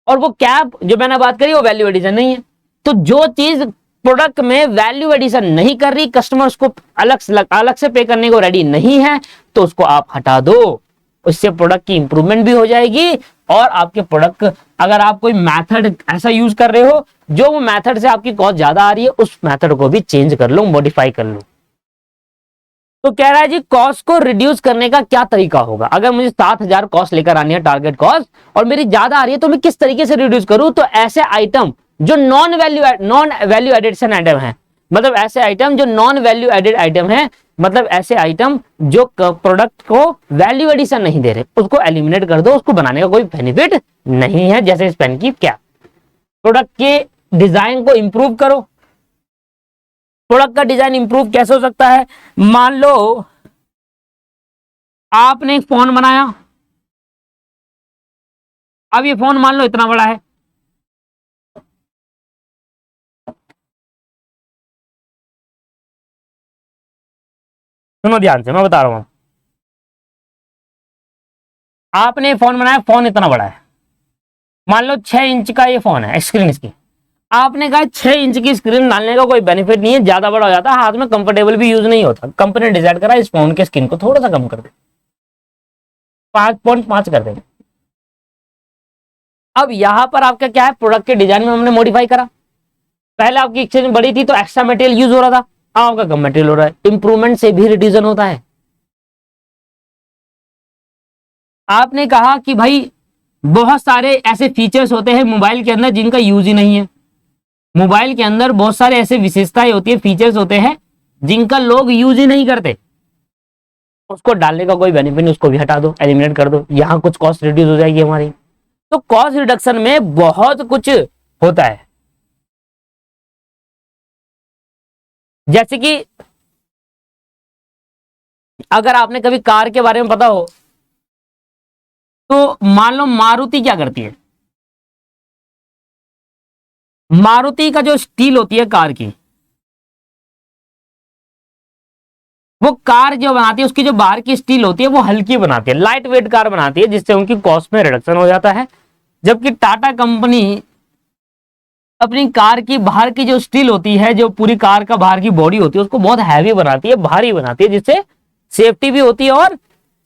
और वो कैप जो मैंने बात करी वो वैल्यू एडिशन नहीं है। तो जो चीज प्रोडक्ट में वैल्यू एडिशन नहीं कर रही, कस्टमर उसको अलग से पे करने को रेडी नहीं है, तो उसको आप हटा दो। उससे प्रोडक्ट की इंप्रूवमेंट भी हो जाएगी, और आपके प्रोडक्ट, अगर आप कोई मेथड ऐसा यूज कर रहे हो जो वो मेथड से आपकी कॉस्ट ज्यादा आ रही है, उस मेथड को भी चेंज कर लो, मॉडिफाई कर लो। तो कह रहा है जी कॉस्ट को रिड्यूस करने का क्या तरीका होगा। अगर मुझे 7,000 कॉस्ट लेकर आनी है, टारगेट कॉस्ट, और मेरी ज्यादा आ रही है, तो मैं किस तरीके से रिड्यूस करूं? तो ऐसे आइटम जो नॉन वैल्यू एडिशन आइटम है, मतलब ऐसे आइटम जो नॉन वैल्यू एडेड आइटम है, मतलब ऐसे आइटम जो प्रोडक्ट को वैल्यू एडिशन नहीं दे रहे, उसको एलिमिनेट कर दो, उसको बनाने का कोई बेनिफिट नहीं है। जैसे इस पेन की कैप, प्रोडक्ट के डिजाइन को इंप्रूव करो। प्रोडक्ट का डिजाइन इंप्रूव कैसे हो सकता है? मान लो आपने एक फोन बनाया, अब ये फोन मान लो इतना बड़ा है, सुनो ध्यान से, मैं बता रहा हूं। आपने फोन बनाया, फोन इतना बड़ा है, मान लो 6 इंच का ये फोन है, स्क्रीन इसकी, आपने कहा 6 इंच की स्क्रीन डालने का कोई बेनिफिट नहीं है, ज्यादा बड़ा हो जाता है, हाथ में कंफर्टेबल भी यूज नहीं होता। कंपनी ने डिसाइड करा इस फोन के स्क्रीन को थोड़ा सा कम कर दे, 5.5 कर देंगे। अब यहां पर आपका क्या है, प्रोडक्ट के डिजाइन में हमने मॉडिफाई करा। पहले आपकी एक्सचेंज बड़ी थी तो एक्स्ट्रा मटेरियल यूज हो रहा था, अब आपका कम मटेरियल हो रहा है, इंप्रूवमेंट से भी रिड्यूसन होता है। आपने कहा कि भाई बहुत सारे ऐसे फीचर्स होते हैं मोबाइल के अंदर जिनका यूज ही नहीं है, मोबाइल के अंदर बहुत सारे ऐसे विशेषताएं होती है, फीचर्स होते हैं जिनका लोग यूज ही नहीं करते, उसको डालने का कोई बेनिफिट नहीं, उसको भी हटा दो, एलिमिनेट कर दो, यहां कुछ कॉस्ट रिड्यूस हो जाएगी हमारी। तो कॉस्ट रिडक्शन में बहुत कुछ होता है, जैसे कि अगर आपने कभी कार के बारे में पता हो तो मान लो मारुति क्या करती है, मारुति का जो स्टील होती है कार की, वो कार जो बनाती है उसकी जो बाहर की स्टील होती है वो हल्की बनाती है, लाइट वेट कार बनाती है, जिससे उनकी कॉस्ट में रिडक्शन हो जाता है। जबकि टाटा कंपनी अपनी कार की बाहर की जो स्टील होती है, जो पूरी कार का बाहर की बॉडी होती है, उसको बहुत हैवी बनाती है, भारी बनाती है, जिससे सेफ्टी भी होती है और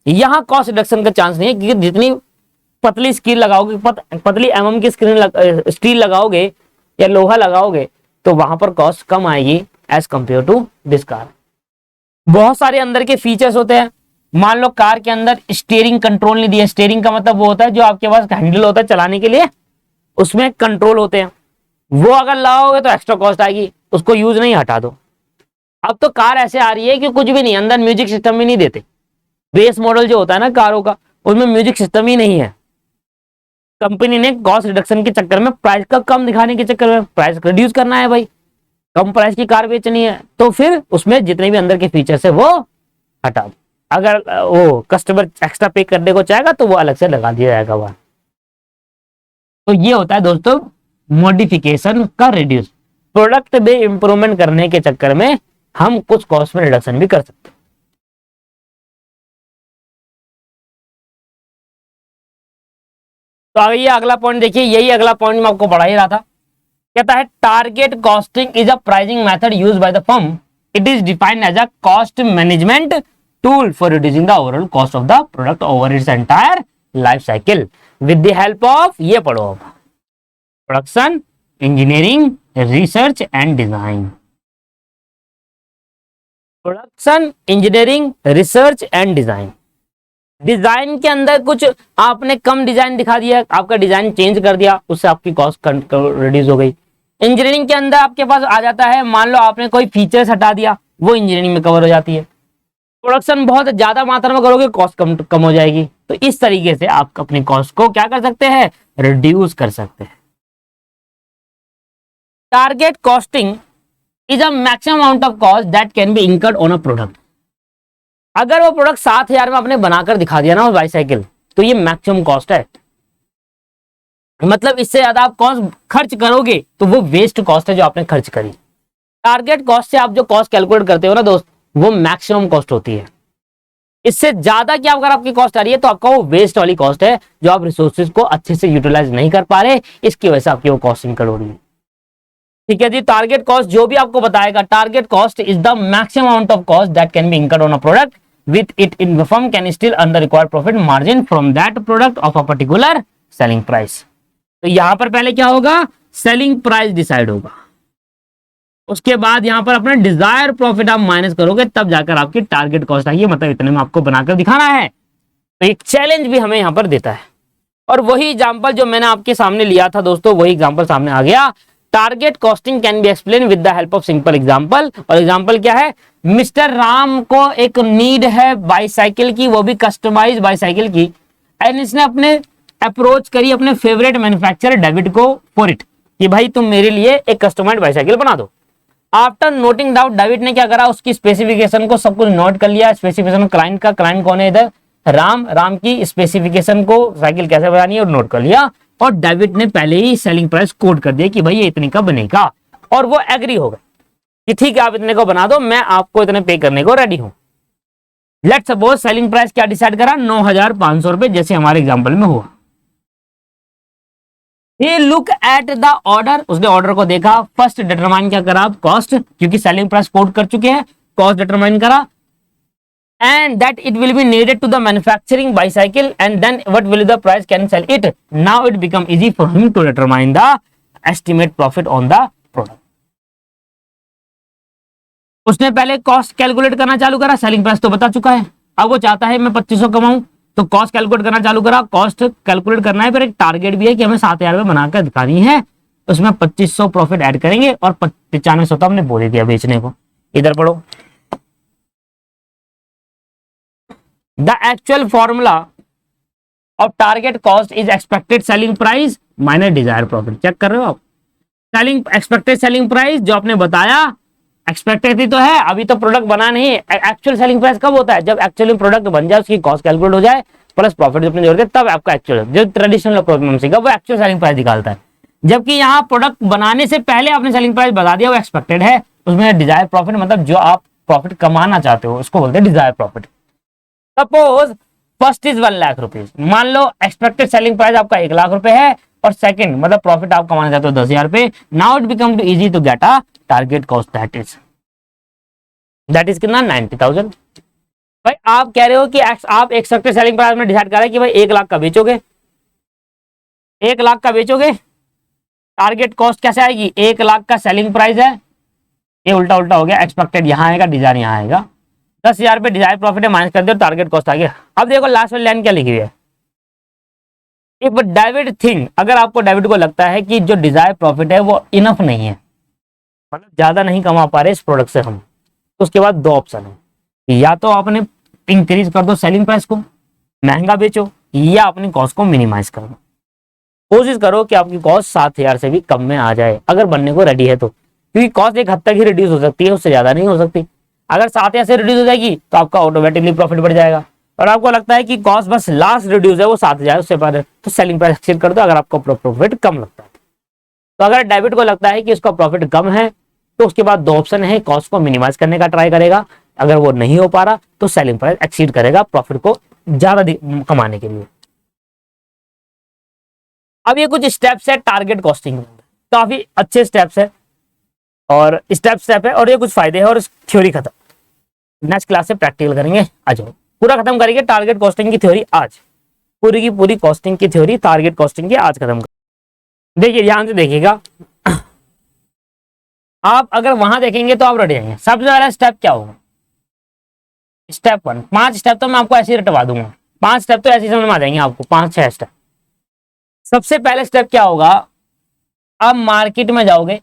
यहां कॉस्ट रिडक्शन का चांस नहीं है, क्योंकि जितनी पतली स्टील लगाओगे, पतली एमएम की स्टील लगाओगे या लोहा लगाओगे तो वहां पर कॉस्ट कम आएगी as compare to this car. बहुत सारे अंदर के फीचर्स होते हैं, मान लो कार के अंदर स्टीयरिंग कंट्रोल नहीं दिया, स्टीयरिंग का मतलब वो होता है जो आपके पास हैंडल होता है चलाने के लिए, उसमें कंट्रोल होते हैं, वो अगर लगाओगे तो एक्स्ट्रा कॉस्ट आएगी, उसको यूज नहीं, हटा दो। अब तो कार ऐसे आ रही है कि कुछ भी नहीं, अंदर म्यूजिक सिस्टम भी नहीं देते, बेस मॉडल जो होता है ना कारों का, उसमें म्यूजिक सिस्टम ही नहीं है। कंपनी ने कॉस्ट रिडक्शन के चक्कर में, प्राइस का कम दिखाने के चक्कर में, प्राइस रिड्यूस करना है भाई, कम प्राइस की कार बेचनी है, तो फिर उसमें जितने भी अंदर के फीचर्स है वो हटा दो। अगर वो कस्टमर एक्स्ट्रा पे करने को चाहेगा तो वो अलग से लगा दिया जाएगा वहां। तो ये होता है दोस्तों मॉडिफिकेशन का रिड्यूस, प्रोडक्ट में इंप्रूवमेंट करने के चक्कर में हम कुछ कॉस्ट में रिडक्शन भी कर सकते हैं। तो आइए अगला पॉइंट देखिए, यही अगला पॉइंट मैं आपको पढ़ा ही रहा था, कहता है target costing is a pricing method used by the firm, it is defined as a cost management tool for reducing the overall cost of the product over its entire life cycle with the help of, ये पढ़ो अब, production, engineering, research and design. Production, engineering, research and design. Design के अंदर कुछ आपने कम design दिखा दिया, आपका डिजाइन चेंज कर दिया, उससे आपकी कॉस्ट रिड्यूस हो गई। इंजीनियरिंग के अंदर आपके पास आ जाता है, मान लो आपने कोई फीचर्स हटा दिया, वो इंजीनियरिंग में कवर हो जाती है। प्रोडक्शन बहुत ज्यादा मात्रा में करोगे, कॉस्ट कम हो जाएगी। तो इस तरीके से आप अपनी कॉस्ट को क्या कर सकते हैं, रिड्यूस कर सकते हैं। Target costing is a maximum amount of cost that can be incurred on a product. अगर वो प्रोडक्ट 7,000 में आपने बनाकर दिखा दिया ना वो बाईसाइकिल, तो ये मैक्सिमम कॉस्ट है, मतलब इससे ज्यादा आप कॉस्ट खर्च करोगे तो वो वेस्ट कॉस्ट है जो आपने खर्च करी। टारगेट कॉस्ट से आप जो कॉस्ट कैलकुलेट करते हो ना दोस्त, वो मैक्सिमम कॉस्ट होती है। इससे ज्यादा क्या अगर आपकी कॉस्ट आ रही है तो आपका वो वेस्ट वाली कॉस्ट है, जो आप रिसोर्सेज को अच्छे से यूटिलाइज नहीं कर पा रहे, इसकी वजह से आपकी वो कॉस्ट इनकर्ड हो रही है। ठीक है जी, टारगेट कॉस्ट जो भी आपको बताएगा, target cost is the maximum amount of cost that can be incurred on a product with it in the firm can still earn the required profit margin from that product of a particular selling price। तो यहां पर पहले क्या होगा, selling price decide होगा, उसके बाद यहां पर अपना डिजायर प्रॉफिट आप माइनस करोगे, तब जाकर आपकी टारगेट कॉस्ट आएगी, मतलब इतने में आपको बनाकर दिखाना है। तो एक चैलेंज भी हमें यहां पर देता है, और वही एग्जांपल जो मैंने आपके सामने लिया था दोस्तों, वही एग्जांपल सामने आ गया। Target costing can B explain with the help of simple example. और एग्जांपल क्या है, मिस्टर राम को एक नीड है बाईसाइकिल की, वो भी कस्टमाइज बाईसाइकिल की, एंड इसने अपने अप्रोच करी अपने फेवरेट मैन्युफैक्चरर डेविड को फॉर इट, कि भाई तुम मेरे लिए एक कस्टमाइज्ड बाईसाइकिल बना दो। आफ्टर नोटिंग डाउट, डेविड ने क्या करा, उसकी स्पेसिफिकेशन को सब कुछ नोट कर लिया। स्पेसिफिकेशन क्लाइंट का, क्लाइंट कौन है इधर, राम की स्पेसिफिकेशन को साइकिल कैसे बनानी है और नोट कर लिया, और डेविड ने पहले ही सेलिंग प्राइस कोड कर दिया कि भाई ये इतने का बनेगा, और वो एग्री हो गए कि ठीक है आप इतने को बना दो, मैं आपको इतने पे करने को रेडी हूं। लेट्स सपोज सेलिंग प्राइस क्या डिसाइड करा, 9,500 रुपए, जैसे हमारे एग्जांपल में हुआ। ही लुक एट द ऑर्डर, उसने ऑर्डर को देखा, फर्स्ट डिटरमाइन क्या करा, कॉस्ट, क्योंकि सेलिंग प्राइस कोट कर चुके हैं, कॉस्ट डिटरमाइन करा, and that it will be needed to the manufacturing bicycle, and then what will the price can sell it. Now it become easy for him to determine the estimate profit on the product. उसने पहले cost calculate करना चालू करा, selling price तो बता चुका है, अब वो चाहता है मैं 2500 कमाऊं, तो कॉस्ट कैलकुलेट करना चालू करा, कॉस्ट कैलकुलेट करना है, फिर एक टारगेट भी है कि हमें 7000 में बनाकर दिखानी है, उसमें 2500 प्रॉफिट ऐड करेंगे और 9500 तो हमने बोल दिया बेचने को। इधर पढ़ो, the actual formula of target cost is expected selling price minus desired profit। Check कर रहे हो आप, सेलिंग एक्सपेक्टेड सेलिंग प्राइस जो आपने बताया, एक्सपेक्टेड ही तो है, अभी तो प्रोडक्ट बना नहीं। एक्चुअल सेलिंग प्राइस कब होता है, जब एक्चुअली प्रोडक्ट बन जाए, उसकी कॉस्ट कैलकुलेट हो जाए प्लस प्रॉफिट अपनी जरूरत है, तब आपका एक्चुअल, जो ट्रेडिशनल अप्रोच में सीखा वो एक्चुअल सेलिंग प्राइस निकालता है। जबकि यहाँ प्रोडक्ट बनाने से पहले आपने सेलिंग प्राइस बता दिया, वो एक्सपेक्टेड है, उसमें डिजायर प्रॉफिट मतलब जो आप प्रॉफिट कमाना चाहते हो उसको बोलते हैं Dzire profit. Suppose first is 1 lakh rupees, मान लो एक्सपेक्टेड सेलिंग प्राइस आपका 1 लाख रुपए है, और सेकंड मतलब प्रॉफिट आप कमाना चाहते हो 10,000 रुपए। Now it become too easy to get a target cost, that is कितना, 90,000। भाई आप कह रहे हो कि आप एक्सपेक्टेड सेलिंग प्राइस में डिसाइड कर रहे हैं कि भाई 1 लाख का बेचोगे, 1 लाख का बेचोगे, टारगेट कॉस्ट कैसे आएगी, 1 लाख का सेलिंग प्राइस है, ये उल्टा उल्टा हो गया, एक्सपेक्टेड यहाँ आएगा, डिजायर यहाँ आएगा, 10,000 रुपए डिजायर प्रॉफिट है, माइनस कर दो, टारगेट कॉस्ट आ गया। अब देखो लास्ट वाली लाइन क्या लिखी हुई है, इफ डेविड थिंक, अगर आपको डेविड को लगता है कि जो डिजायर प्रॉफिट है वो इनफ नहीं है, मतलब ज्यादा नहीं कमा पा रहे इस प्रोडक्ट से हम, तो उसके बाद 2 ऑप्शन है, या तो आपने इंक्रीज कर दो सेलिंग प्राइस को, महंगा बेचो, या अपनी कॉस्ट को मिनिमाइज कर दो। कोशिश करो कि आपकी कॉस्ट 7,000 से भी कम में आ जाए, अगर बनने को रेडी है तो, क्योंकि कॉस्ट एक हद तक ही रिड्यूस हो सकती है, उससे ज्यादा नहीं हो सकती। अगर 7,000 से रिड्यूस हो जाएगी तो आपका ऑटोमेटिकली प्रॉफिट बढ़ जाएगा, और आपको लगता है कि कॉस्ट बस लास्ट रिड्यूस है वो 7,000 उससे पर, तो सेलिंग प्राइस एक्सीड कर दो अगर आपको प्रॉफिट कम लगता है। तो अगर डेबिट को लगता है कि उसका प्रॉफिट कम है, तो उसके बाद 2 ऑप्शन है, कॉस्ट को मिनिमाइज करने का ट्राई करेगा, अगर वो नहीं हो पा रहा तो सेलिंग प्राइस एक्सीड करेगा प्रॉफिट को ज्यादा कमाने के लिए। अब ये कुछ स्टेप्स है टारगेट कॉस्टिंग में, काफी अच्छे स्टेप्स है, और स्टेप है, और ये कुछ फायदे हैं, और थ्योरी खत्म, नेक्स्ट क्लास से प्रैक्टिकल करेंगे। आ जाओ, पूरा खत्म करेंगे टारगेट कॉस्टिंग की थ्योरी आज, पूरी की पूरी कॉस्टिंग की थ्योरी टारगेट कॉस्टिंग की आज खत्म कर। देखिए ध्यान से देखिएगा, आप अगर वहां देखेंगे तो आप रट जाएंगे। सबसे पहला स्टेप क्या होगा, स्टेप 1, 5 स्टेप तो मैं आपको ऐसे ही रटवा दूंगा, 5 स्टेप तो ऐसे ही समझ में आ जाएंगे आपको, 5-6 स्टेप। सबसे पहले स्टेप क्या होगा, आप मार्केट में जाओगे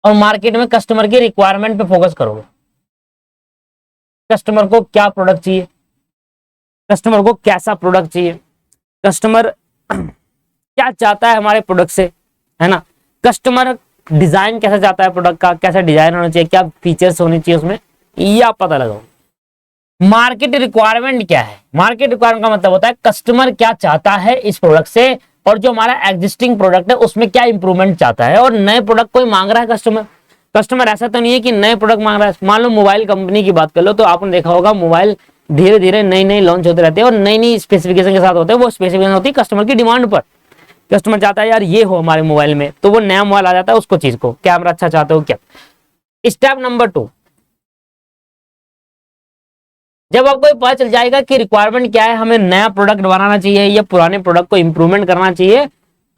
और मार्केट में कस्टमर की रिक्वायरमेंट पे फोकस करोगे, कस्टमर को क्या प्रोडक्ट चाहिए, कस्टमर को कैसा प्रोडक्ट चाहिए, कस्टमर क्या चाहता है हमारे प्रोडक्ट से, है ना, कस्टमर डिजाइन कैसा चाहता है प्रोडक्ट का, कैसा डिजाइन होना चाहिए, क्या फीचर्स होने चाहिए उसमें, ये आप पता लगाओ। मार्केट रिक्वायरमेंट क्या है, मार्केट रिक्वायरमेंट का मतलब होता है कस्टमर क्या चाहता है इस प्रोडक्ट से, और जो हमारा एग्जिस्टिंग प्रोडक्ट है उसमें क्या इंप्रूवमेंट चाहता है, और नए प्रोडक्ट कोई मांग रहा है कस्टमर ऐसा तो नहीं है कि नए प्रोडक्ट मांग रहा है। मान लो मोबाइल कंपनी की बात कर लो, तो आपने देखा होगा मोबाइल धीरे धीरे नई लॉन्च होते रहते हैं, और नई स्पेसिफिकेशन के साथ होते हैं, वो स्पेसिफिकेशन होती है कस्टमर की डिमांड पर। कस्टमर चाहता है यार ये हो हमारे मोबाइल में, तो वो नया मोबाइल आ जाता है उसको चीज को, कैमरा अच्छा चाहते हो क्या। स्टेप नंबर 2, जब आपको पता चल जाएगा कि रिक्वायरमेंट क्या है, हमें नया प्रोडक्ट बनाना चाहिए या पुराने प्रोडक्ट को इंप्रूवमेंट करना चाहिए,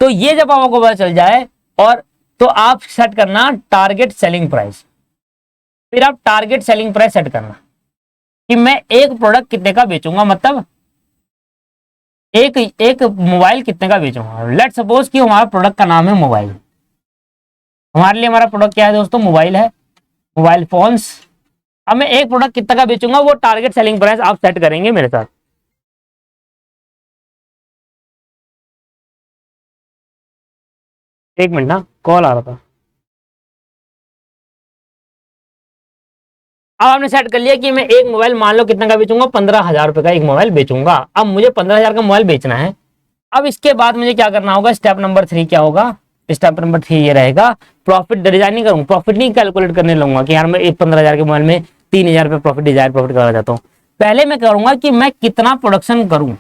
तो ये जब आपको पता चल जाए, और तो आप सेट करना टारगेट सेलिंग प्राइस। फिर आप टारगेट सेलिंग प्राइस सेट करना कि मैं एक प्रोडक्ट कितने का बेचूंगा, मतलब एक मोबाइल कितने का बेचूंगा। लेट्स सपोज कि हमारा प्रोडक्ट का नाम है मोबाइल, हमारे लिए हमारा प्रोडक्ट क्या है दोस्तों, मोबाइल है, मोबाइल फोन्स। अब मैं एक प्रोडक्ट कितना का बेचूंगा, वो टारगेट सेलिंग प्राइस आप सेट करेंगे मेरे साथ। एक मिनट ना, कॉल आ रहा था। अब आपने सेट कर लिया कि मैं एक मोबाइल मान लो कितना का बेचूंगा, 15,000 रुपए का एक मोबाइल बेचूंगा। अब मुझे 15,000 का मोबाइल बेचना है। अब इसके बाद मुझे क्या करना होगा, स्टेप नंबर 3 क्या होगा, स्टेप नंबर 3 ये रहेगा, प्रॉफिट डिजाइन नहीं करूंगा, प्रॉफिट नहीं कैलकुलेट करने लगूंगा कि यार मैं 15,000 के मोबाइल में 3,000 रुपए प्रॉफिट डिजायर प्रॉफिट करना चाहता हूँ। पहले मैं करूंगा कि मैं कितना प्रोडक्शन करूं,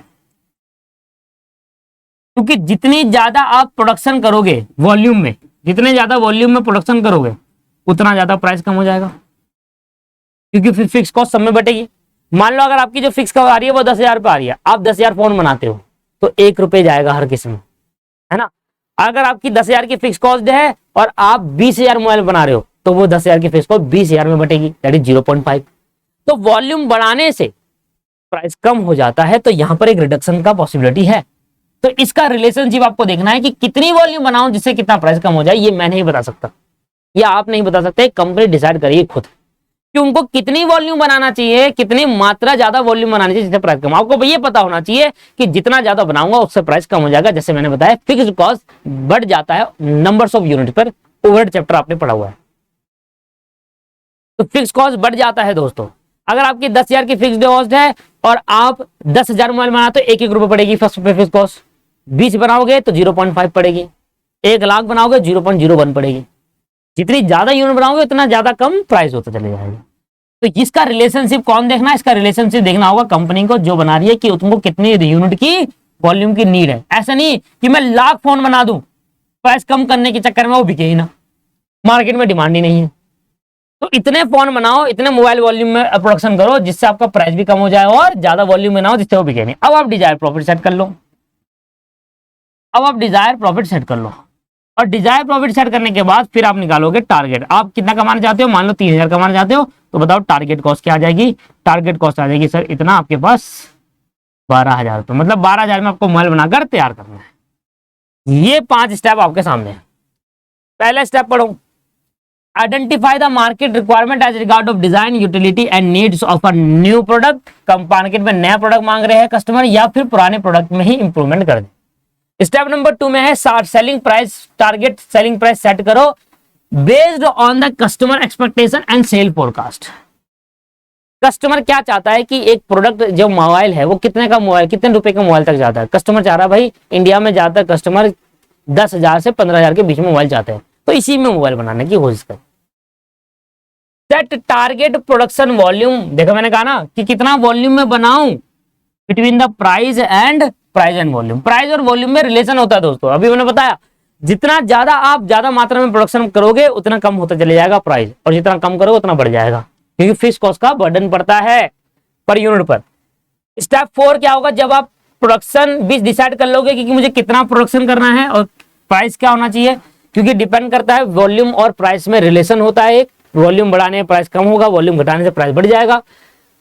क्योंकि जितनी ज्यादा आप प्रोडक्शन करोगे वॉल्यूम में, जितने ज्यादा वॉल्यूम में प्रोडक्शन करोगे उतना ज्यादा प्राइस कम हो जाएगा, क्योंकि फिर फिक्स कॉस्ट सब में बटेगी। मान लो अगर आपकी जो फिक्स कॉस्ट आ रही है वो 10,000 पे आ रही है, आप 10,000 फोन बनाते हो तो 1 रुपए जाएगा हर किस्म, है ना। अगर आपकी 10,000 की फिक्स कॉस्ट है और आप 20,000 मोबाइल बना रहे हो तो वो 10,000 की फिक्स कॉस्ट 20,000 में बटेगी, दैट इज 0.5। तो वॉल्यूम बढ़ाने से प्राइस कम हो जाता है, तो यहां पर एक रिडक्शन का पॉसिबिलिटी है। तो इसका रिलेशनशिप आपको देखना है कि कितनी वॉल्यूम बनाऊं जिससे कितना प्राइस कम हो जाए। ये मैं नहीं बता सकता या आप नहीं बता सकते, कंपनी डिसाइड करिए खुद कि उनको कितनी वॉल्यूम बनाना चाहिए, कितनी मात्रा ज्यादा वॉल्यूम बनानी चाहिए जिससे प्राइस कम। आपको ये पता होना चाहिए कि जितना ज्यादा बनाऊंगा उससे प्राइस कम हो जाएगा। जैसे मैंने बताया फिक्स्ड कॉस्ट बढ़ जाता है नंबर्स ऑफ यूनिट पर, ओवरहेड चैप्टर आपने पढ़ा हुआ है। तो फिक्स कॉस्ट बढ़ जाता है दोस्तों। अगर आपकी 10,000 की फिक्स्ड कॉस्ट है और आप 10,000 मोबाइल बनाते हो 1-1 रुपए पड़ेगी फर्स्ट पे फिक्स कॉस्ट, 20 बनाओगे तो 0.5 पड़ेगी, 1 लाख बनाओगे 0.01 पड़ेगी। जितनी ज्यादा यूनिट बनाओगे उतना ज्यादा कम प्राइस होता चले जाएगा। तो इसका रिलेशनशिप कौन देखना है? इसका रिलेशनशिप देखना होगा कंपनी को जो बना रही है कि तुमको कितनी यूनिट की वॉल्यूम की नीड है। ऐसा नहीं कि मैं लाख फोन बना दूं, प्राइस कम करने के चक्कर में वो बिके ही ना, मार्केट में डिमांड ही नहीं है। तो इतने फोन बनाओ, इतने मोबाइल वॉल्यूम में प्रोडक्शन करो जिससे आपका प्राइस भी कम हो जाए और ज्यादा वॉल्यूम में ना हो जिससे वो बिके नहीं। अब आप डिजायर प्रॉफिट सेट कर लो, अब आप डिजायर प्रॉफिट सेट कर लो और डिजायर प्रॉफिट सेट करने के बाद फिर आप निकालोगे टारगेट। आप कितना कमाना चाहते हो? मान लो 3,000 कमाना चाहते हो तो बताओ टारगेट कॉस्ट क्या आ जाएगी? टारगेट कॉस्ट आ जाएगी सर इतना, आपके पास 12,000 रुपये, मतलब 12,000 में आपको मोबाइल बनाकर तैयार करना है। ये 5 स्टेप आपके सामने है। पहला स्टेप पढ़ो, identify the market requirement as regard of design utility and needs of a new product. कम मार्केट में नया प्रोडक्ट मांग रहे हैं कस्टमर या फिर पुराने प्रोडक्ट में ही इंप्रूवमेंट कर दे। स्टेप नंबर 2 में है selling price, target selling price set करो based on the customer expectation and sale forecast. Customer क्या चाहता है कि एक प्रोडक्ट जो मोबाइल है वो कितने का मोबाइल, कितने रुपए का मोबाइल तक जाता है। कस्टमर चाह रहा है भाई इंडिया में ज्यादातर कस्टमर 10,000 से 15,000 के बीच में मोबाइल चाहते हैं, तो इसी में मोबाइल बनाने की कोशिश करें। सेट टारगेट प्रोडक्शन वॉल्यूम, देखो मैंने कहा ना कि कितना वॉल्यूम में बनाऊं between the price and volume. Price और वॉल्यूम में रिलेशन होता है दोस्तों। अभी मैंने बताया जितना ज्यादा आप ज्यादा मात्रा में प्रोडक्शन करोगे उतना कम होता चले जाएगा प्राइस, और जितना कम करोगे उतना बढ़ जाएगा, क्योंकि फिक्स कॉस्ट का बर्डन पड़ता है पर यूनिट पर। स्टेप 4 क्या होगा? जब आप प्रोडक्शन भी डिसाइड कर लोगे कि मुझे कितना प्रोडक्शन करना है और प्राइस क्या होना चाहिए, क्योंकि डिपेंड करता है वॉल्यूम और प्राइस में रिलेशन होता है। एक वॉल्यूम बढ़ाने से प्राइस कम होगा, वॉल्यूम घटाने से प्राइस बढ़ जाएगा,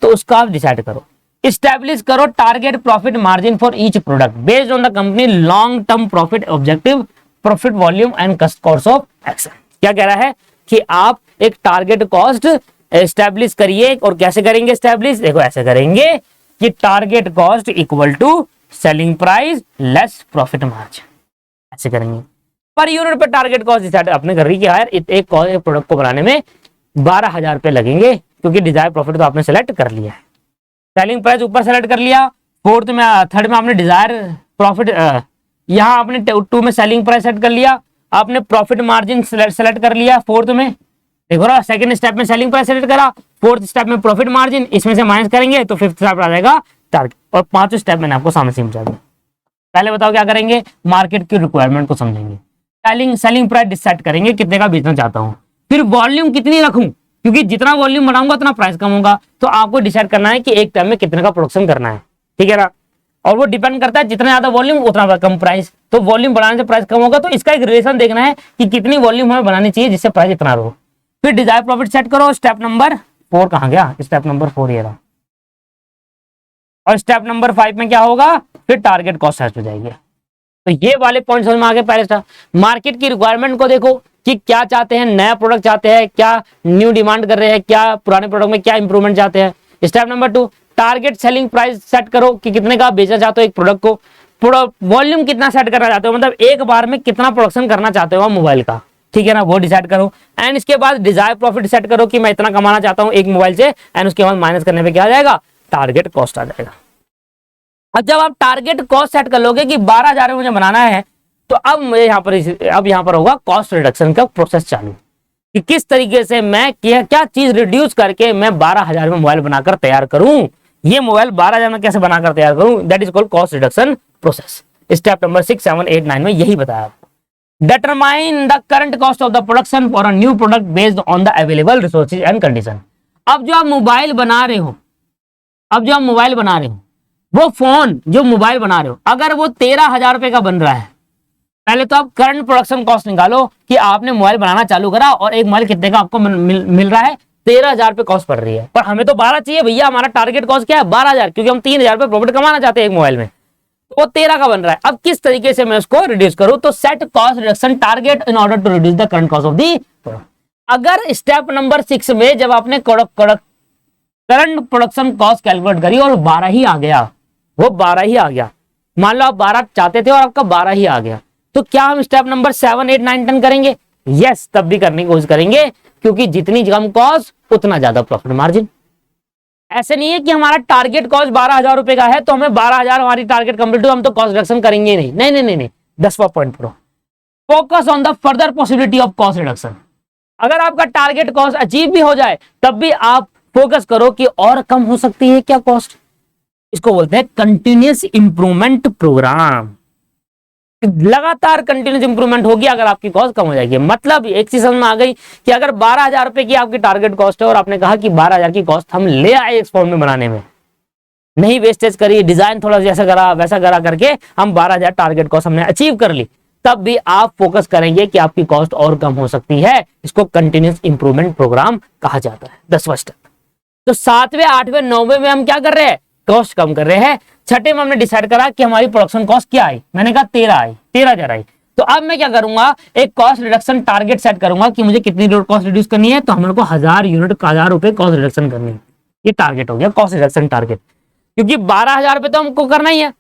तो उसका आप डिसाइड करो। Establish करो target profit margin for each product based on the company long term profit objective, profit volume and course of action. क्या कह रहा है कि आप एक टारगेट कॉस्ट एस्टैब्लिश करिए। और कैसे करेंगे एस्टैब्लिश? देखो ऐसे करेंगे कि target cost equal to selling price less profit margin, ऐसे करेंगे। पर यूनिट पर टारगेट कॉस्ट डिसाइड आपने कर रही कि यार एक प्रोडक्ट को बनाने में 12,000 रुपए लगेंगे, क्योंकि डिजायर प्रॉफिट तो आपने सेलेक्ट कर लिया है, सेलिंग प्राइस ऊपर सेलेक्ट कर लिया, थर्ड में आपने डिजायर प्रॉफिट, यहाँ आपने 2 में सेलिंग प्राइस सेट कर लिया, आपने प्रॉफिट मार्जिन सेलेक्ट कर लिया 4th में। देखो ना, सेकंड स्टेप में सेलिंग प्राइस सेलेक्ट करा, 4th स्टेप में प्रॉफिट मार्जिन, इसमें से माइनस करेंगे तो 5th स्टेप आ जाएगा टारगेट, और 5वां स्टेप मैंने आपको सामने समझा दिया। पहले बताओ क्या करेंगे? मार्केट की रिक्वायरमेंट को समझेंगे, सेलिंग प्राइस डिसाइड करेंगे कितने का बेचना चाहता हूँ, फिर वॉल्यूम कितनी रखूं, क्योंकि जितना वॉल्यूम बढ़ाऊंगा उतना प्राइस कम होगा। तो आपको डिसाइड करना है कि एक टाइम में कितने का प्रोडक्शन करना है, ठीक है ना। और वो डिपेंड करता है जितना ज्यादा वॉल्यूम उतना कम प्राइस, तो वॉल्यूम बढ़ाने से प्राइस कम होगा। तो इसका एक रिलेशन देखना है कि कितनी वॉल्यूम हमें बनानी चाहिए जिससे प्राइस इतना रहो। फिर डिजायर प्रॉफिट सेट करो। स्टेप नंबर 4 कहां गया? स्टेप नंबर 4 ये रहा। और स्टेप नंबर 5 में क्या होगा? फिर टारगेट कॉस्ट सेट हो जाएगी। तो ये वाले पॉइंट समझ में आ गए। पहले स्टेप मार्केट की रिक्वायरमेंट को देखो कि क्या चाहते हैं, नया प्रोडक्ट चाहते हैं, क्या न्यू डिमांड कर रहे हैं, क्या पुराने प्रोडक्ट में क्या इंप्रूवमेंट चाहते हैं। Step number 2 target selling price set करो कि कितने का बेचना चाहते हो एक प्रोडक्ट को, वॉल्यूम कितना सेट करना चाहते हो, मतलब एक बार में कितना प्रोडक्शन करना चाहते हो मोबाइल का, ठीक है ना, वो डिसाइड करो। एंड इसके बाद डिजायर प्रॉफिट सेट करो कि मैं इतना कमाना चाहता हूं एक मोबाइल से, एंड उसके बाद माइनस करने पे क्या आ जाएगा? टारगेट कॉस्ट आ जाएगा। अब जब आप टारगेट कॉस्ट सेट कर लोगे कि 12,000 में मुझे बनाना है, तो अब मुझे यहाँ पर होगा कॉस्ट रिडक्शन का प्रोसेस चालू, कि किस तरीके से मैं क्या चीज रिड्यूस करके मैं 12,000 में मोबाइल बनाकर तैयार करूं। ये मोबाइल 12,000 में कैसे बनाकर तैयार करूं, that is called cost reduction process. Step number 6, 7, 8, 9 में यही बताया आपको। Determine the current cost of the production for a new product based on the available resources and condition. अब जो आप मोबाइल बना रहे हो, वो फोन जो मोबाइल बना रहे हो, अगर वो 13,000 रुपए का बन रहा है, पहले तो आप करंट प्रोडक्शन कॉस्ट निकालो कि आपने मोबाइल बनाना चालू करा और एक मोबाइल कितने का आपको मिल रहा है, 13,000 रुपए कॉस्ट पड़ रही है, पर हमें तो 12 चाहिए भैया। हमारा टारगेट कॉस्ट क्या है, 12,000, क्योंकि हम 3,000 रुपए प्रॉफिट कमाना चाहते हैं एक मोबाइल में, तो वो 13 का बन रहा है। अब किस तरीके से मैं उसको रिड्यूस करूं, तो set cost reduction target in order to reduce the current cost of the product. अगर स्टेप नंबर 6 में जब आपने करंट प्रोडक्शन कॉस्ट कैलकुलेट करी और 12 ही आ गया, वो 12 ही आ गया, मान लो आप 12 चाहते थे और आपका 12 ही आ गया, तो क्या हम स्टेप नंबर 7, 8, 9, 10 करेंगे? यस, तब भी करने की कोशिश करेंगे, क्योंकि जितनी कम कॉस्ट उतना ज्यादा प्रॉफिट मार्जिन। ऐसे नहीं है कि हमारा टारगेट कॉस्ट 12,000 रुपए का है तो हमें 12,000 हमारी टारगेट कंप्लीट हो, हम तो कॉस्ट रिडक्शन करेंगे नहीं। नहीं नहीं नहीं नहीं, 10वां पॉइंट पढ़ो, focus on the further possibility of cost reduction. अगर आपका टारगेट कॉस्ट अचीव भी हो जाए तब भी आप फोकस करो कि और कम हो सकती है क्या कॉस्ट। इसको बोलते हैं कंटिन्यूअस इंप्रूवमेंट प्रोग्राम। लगातार कंटिन्यूअस इंप्रूवमेंट होगी अगर आपकी कॉस्ट कम हो जाएगी। मतलब एक चीज समझ में आ गई कि अगर 12,000 रुपए की आपकी टारगेट कॉस्ट है और आपने कहा कि 12,000 की कॉस्ट हम ले आए इस फॉर्म में बनाने में, नहीं वेस्टेज करी, डिजाइन थोड़ा जैसा करा वैसा करा करके हम 12,000 टारगेट कॉस्ट हमने अचीव कर ली, तब भी आप फोकस करेंगे कि आपकी कॉस्ट और कम हो सकती है। इसको कंटिन्यूअस इंप्रूवमेंट प्रोग्राम कहा जाता है। 10वां स्टेप। तो 7वें, 8वें, 9वें में हम क्या कर रहे हैं, कॉस्ट कम कर रहे हैं। छठे में हमने डिसाइड करा कि हमारी प्रोडक्शन कॉस्ट क्या आई, मैंने कहा 13,000 आई। तो अब मैं क्या करूंगा, एक कॉस्ट रिडक्शन टारगेट सेट करूंगा कि मुझे कितनी कॉस्ट रिड्यूस करनी है, तो हमारे को 1000 यूनिट, 1000 रुपए कॉस्ट रिडक्शन करनी है। ये टारगेट हो गया कॉस्ट रिडक्शन टारगेट, क्योंकि 12,000 रुपए तो हमको करना ही है।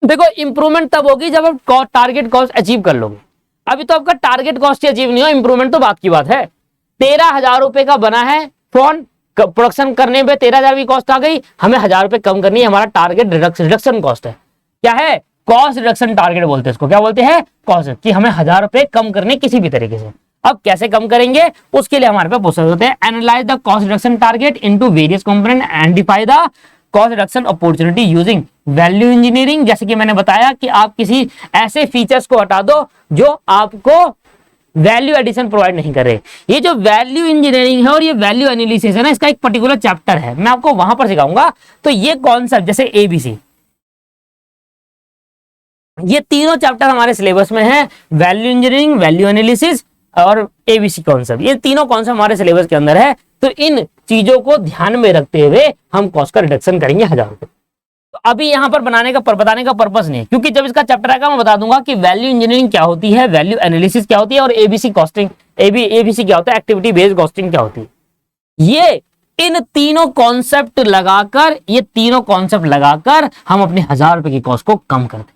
देखो इंप्रूवमेंट तब होगी जब आप टारगेट कॉस्ट अचीव कर लोगे। अभी तो आपका टारगेट कॉस्ट ही अचीव नहीं हो, इंप्रूवमेंट तो बात की बात है। 13,000 रुपए का बना है फोन, प्रोडक्शन करने में 13,000 की कॉस्ट आ गई, हमें 1000 रुपए कम करनी है। हमारा टारगेट रिडक्शन कॉस्ट है। क्या है, कॉस्ट रिडक्शन टारगेट बोलते हैं इसको। क्या बोलते हैं, कॉस्ट, कि हमें 1000 रुपए कम करने किसी भी तरीके से। अब कैसे कम करेंगे, उसके लिए हमारे पास प्रोसेस होते हैं। Analyse the cost reduction target into various component, identify the cost reduction opportunity using value engineering. जैसे कि मैंने बताया कि आप किसी ऐसे फीचर्स को हटा दो जो आपको वैल्यू एडिशन प्रोवाइड नहीं कर रहे। ये जो वैल्यू इंजीनियरिंग है और ये वैल्यू एनालिसिस है ना, इसका एक पर्टिकुलर चैप्टर है, मैं आपको वहां पर सिखाऊंगा। तो ये कॉन्सेप्ट जैसे एबीसी, ये तीनों चैप्टर हमारे सिलेबस में है, वैल्यू इंजीनियरिंग, वैल्यू एनालिसिस और एबीसी कॉन्सेप्ट। ये तीनों कॉन्सेप्ट हमारे सिलेबस के अंदर है। तो इन चीजों को ध्यान में रखते हुए हम कॉस्ट का रिडक्शन करेंगे 1000 रुपए। तो अभी यहां पर बताने का पर्पस नहीं है, क्योंकि जब इसका चैप्टर आएगा मैं बता दूंगा कि वैल्यू इंजीनियरिंग क्या होती है, वैल्यू एनालिसिस क्या होती है और एबीसी कॉस्टिंग, एबीसी क्या होता है, एक्टिविटी बेस्ड कॉस्टिंग क्या होती है। ये इन तीनों कॉन्सेप्ट लगाकर हम अपने 1000 रुपए की कॉस्ट को कम कर दें।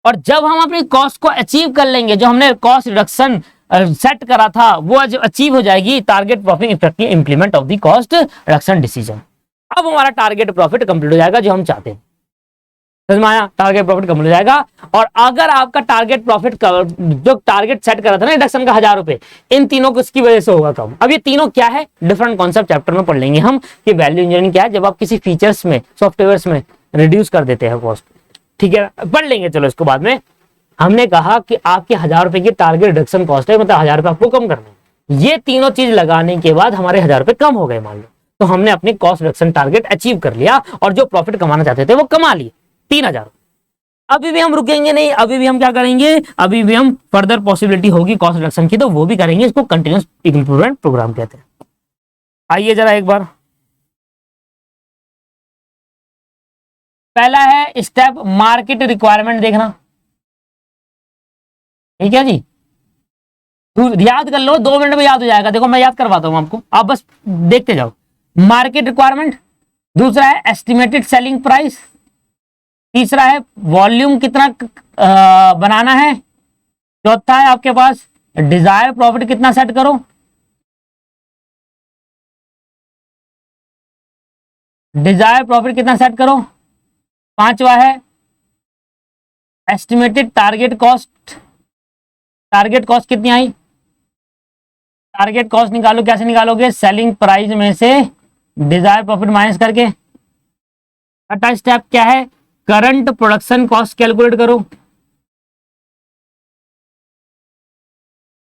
और जब हम अपनी कॉस्ट को अचीव कर लेंगे, जो हमने कॉस्ट रिडक्शन सेट करा था वो जब अचीव हो जाएगी, target profit effective implement of the cost reduction decision, अब हमारा टारगेट प्रॉफिट कंप्लीट हो जाएगा जो हम चाहते हैं। समझ में आया, टारगेट प्रॉफिट कंप्लीट हो जाएगा। और अगर आपका टारगेट प्रॉफिट जो टारगेट सेट करा था ना रिडक्शन का 1000 रुपए, इन तीनों को इसकी वजह से होगा कम। अब ये तीनों क्या है, डिफरेंट कॉन्सेप्ट चैप्टर में पढ़ लेंगे हम कि वैल्यू इंजीनियरिंग क्या है, जब आप किसी फीचर्स में, सॉफ्टवेयर में रिड्यूस कर देते हैं कॉस्ट। ठीक है, पढ़ लेंगे, चलो इसको बाद में। हमने कहा कि आपके 1000 रुपए की टारगेट रिडक्शन कॉस्ट है, मतलब 1000 रुपए आपको कम करना है। ये तीनों चीज लगाने के बाद हमारे 1000 रुपए कम हो गए मान लो, तो हमने अपनी कॉस्ट रिडक्शन टारगेट अचीव कर लिया और जो प्रॉफिट कमाना चाहते थे वो कमा लिए 3000। अभी भी हम रुकेंगे नहीं, अभी भी हम क्या करेंगे, अभी भी हम फर्दर पॉसिबिलिटी होगी कॉस्ट रिडक्शन की तो वो भी करेंगे। इसको कंटिन्यूअस इंप्रूवमेंट प्रोग्राम कहते हैं। आइए जरा एक बार, पहला है स्टेप मार्केट रिक्वायरमेंट देखना। ठीक है जी, याद कर लो, 2 मिनट में याद हो जाएगा। देखो मैं याद करवाता हूं आपको, आप बस देखते जाओ। मार्केट रिक्वायरमेंट, दूसरा है एस्टिमेटेड सेलिंग प्राइस, तीसरा है वॉल्यूम कितना बनाना है, चौथा है आपके पास डिजायर प्रॉफिट कितना सेट करो, डिजायर प्रॉफिट कितना सेट करो, पांचवा है estimated target cost, target cost कितनी आई, टारगेट कॉस्ट निकालो, कैसे निकालोगे, सेलिंग प्राइस में से डिजायर प्रॉफिट माइनस करके। छठा स्टेप क्या है, करंट प्रोडक्शन कॉस्ट कैलकुलेट करो।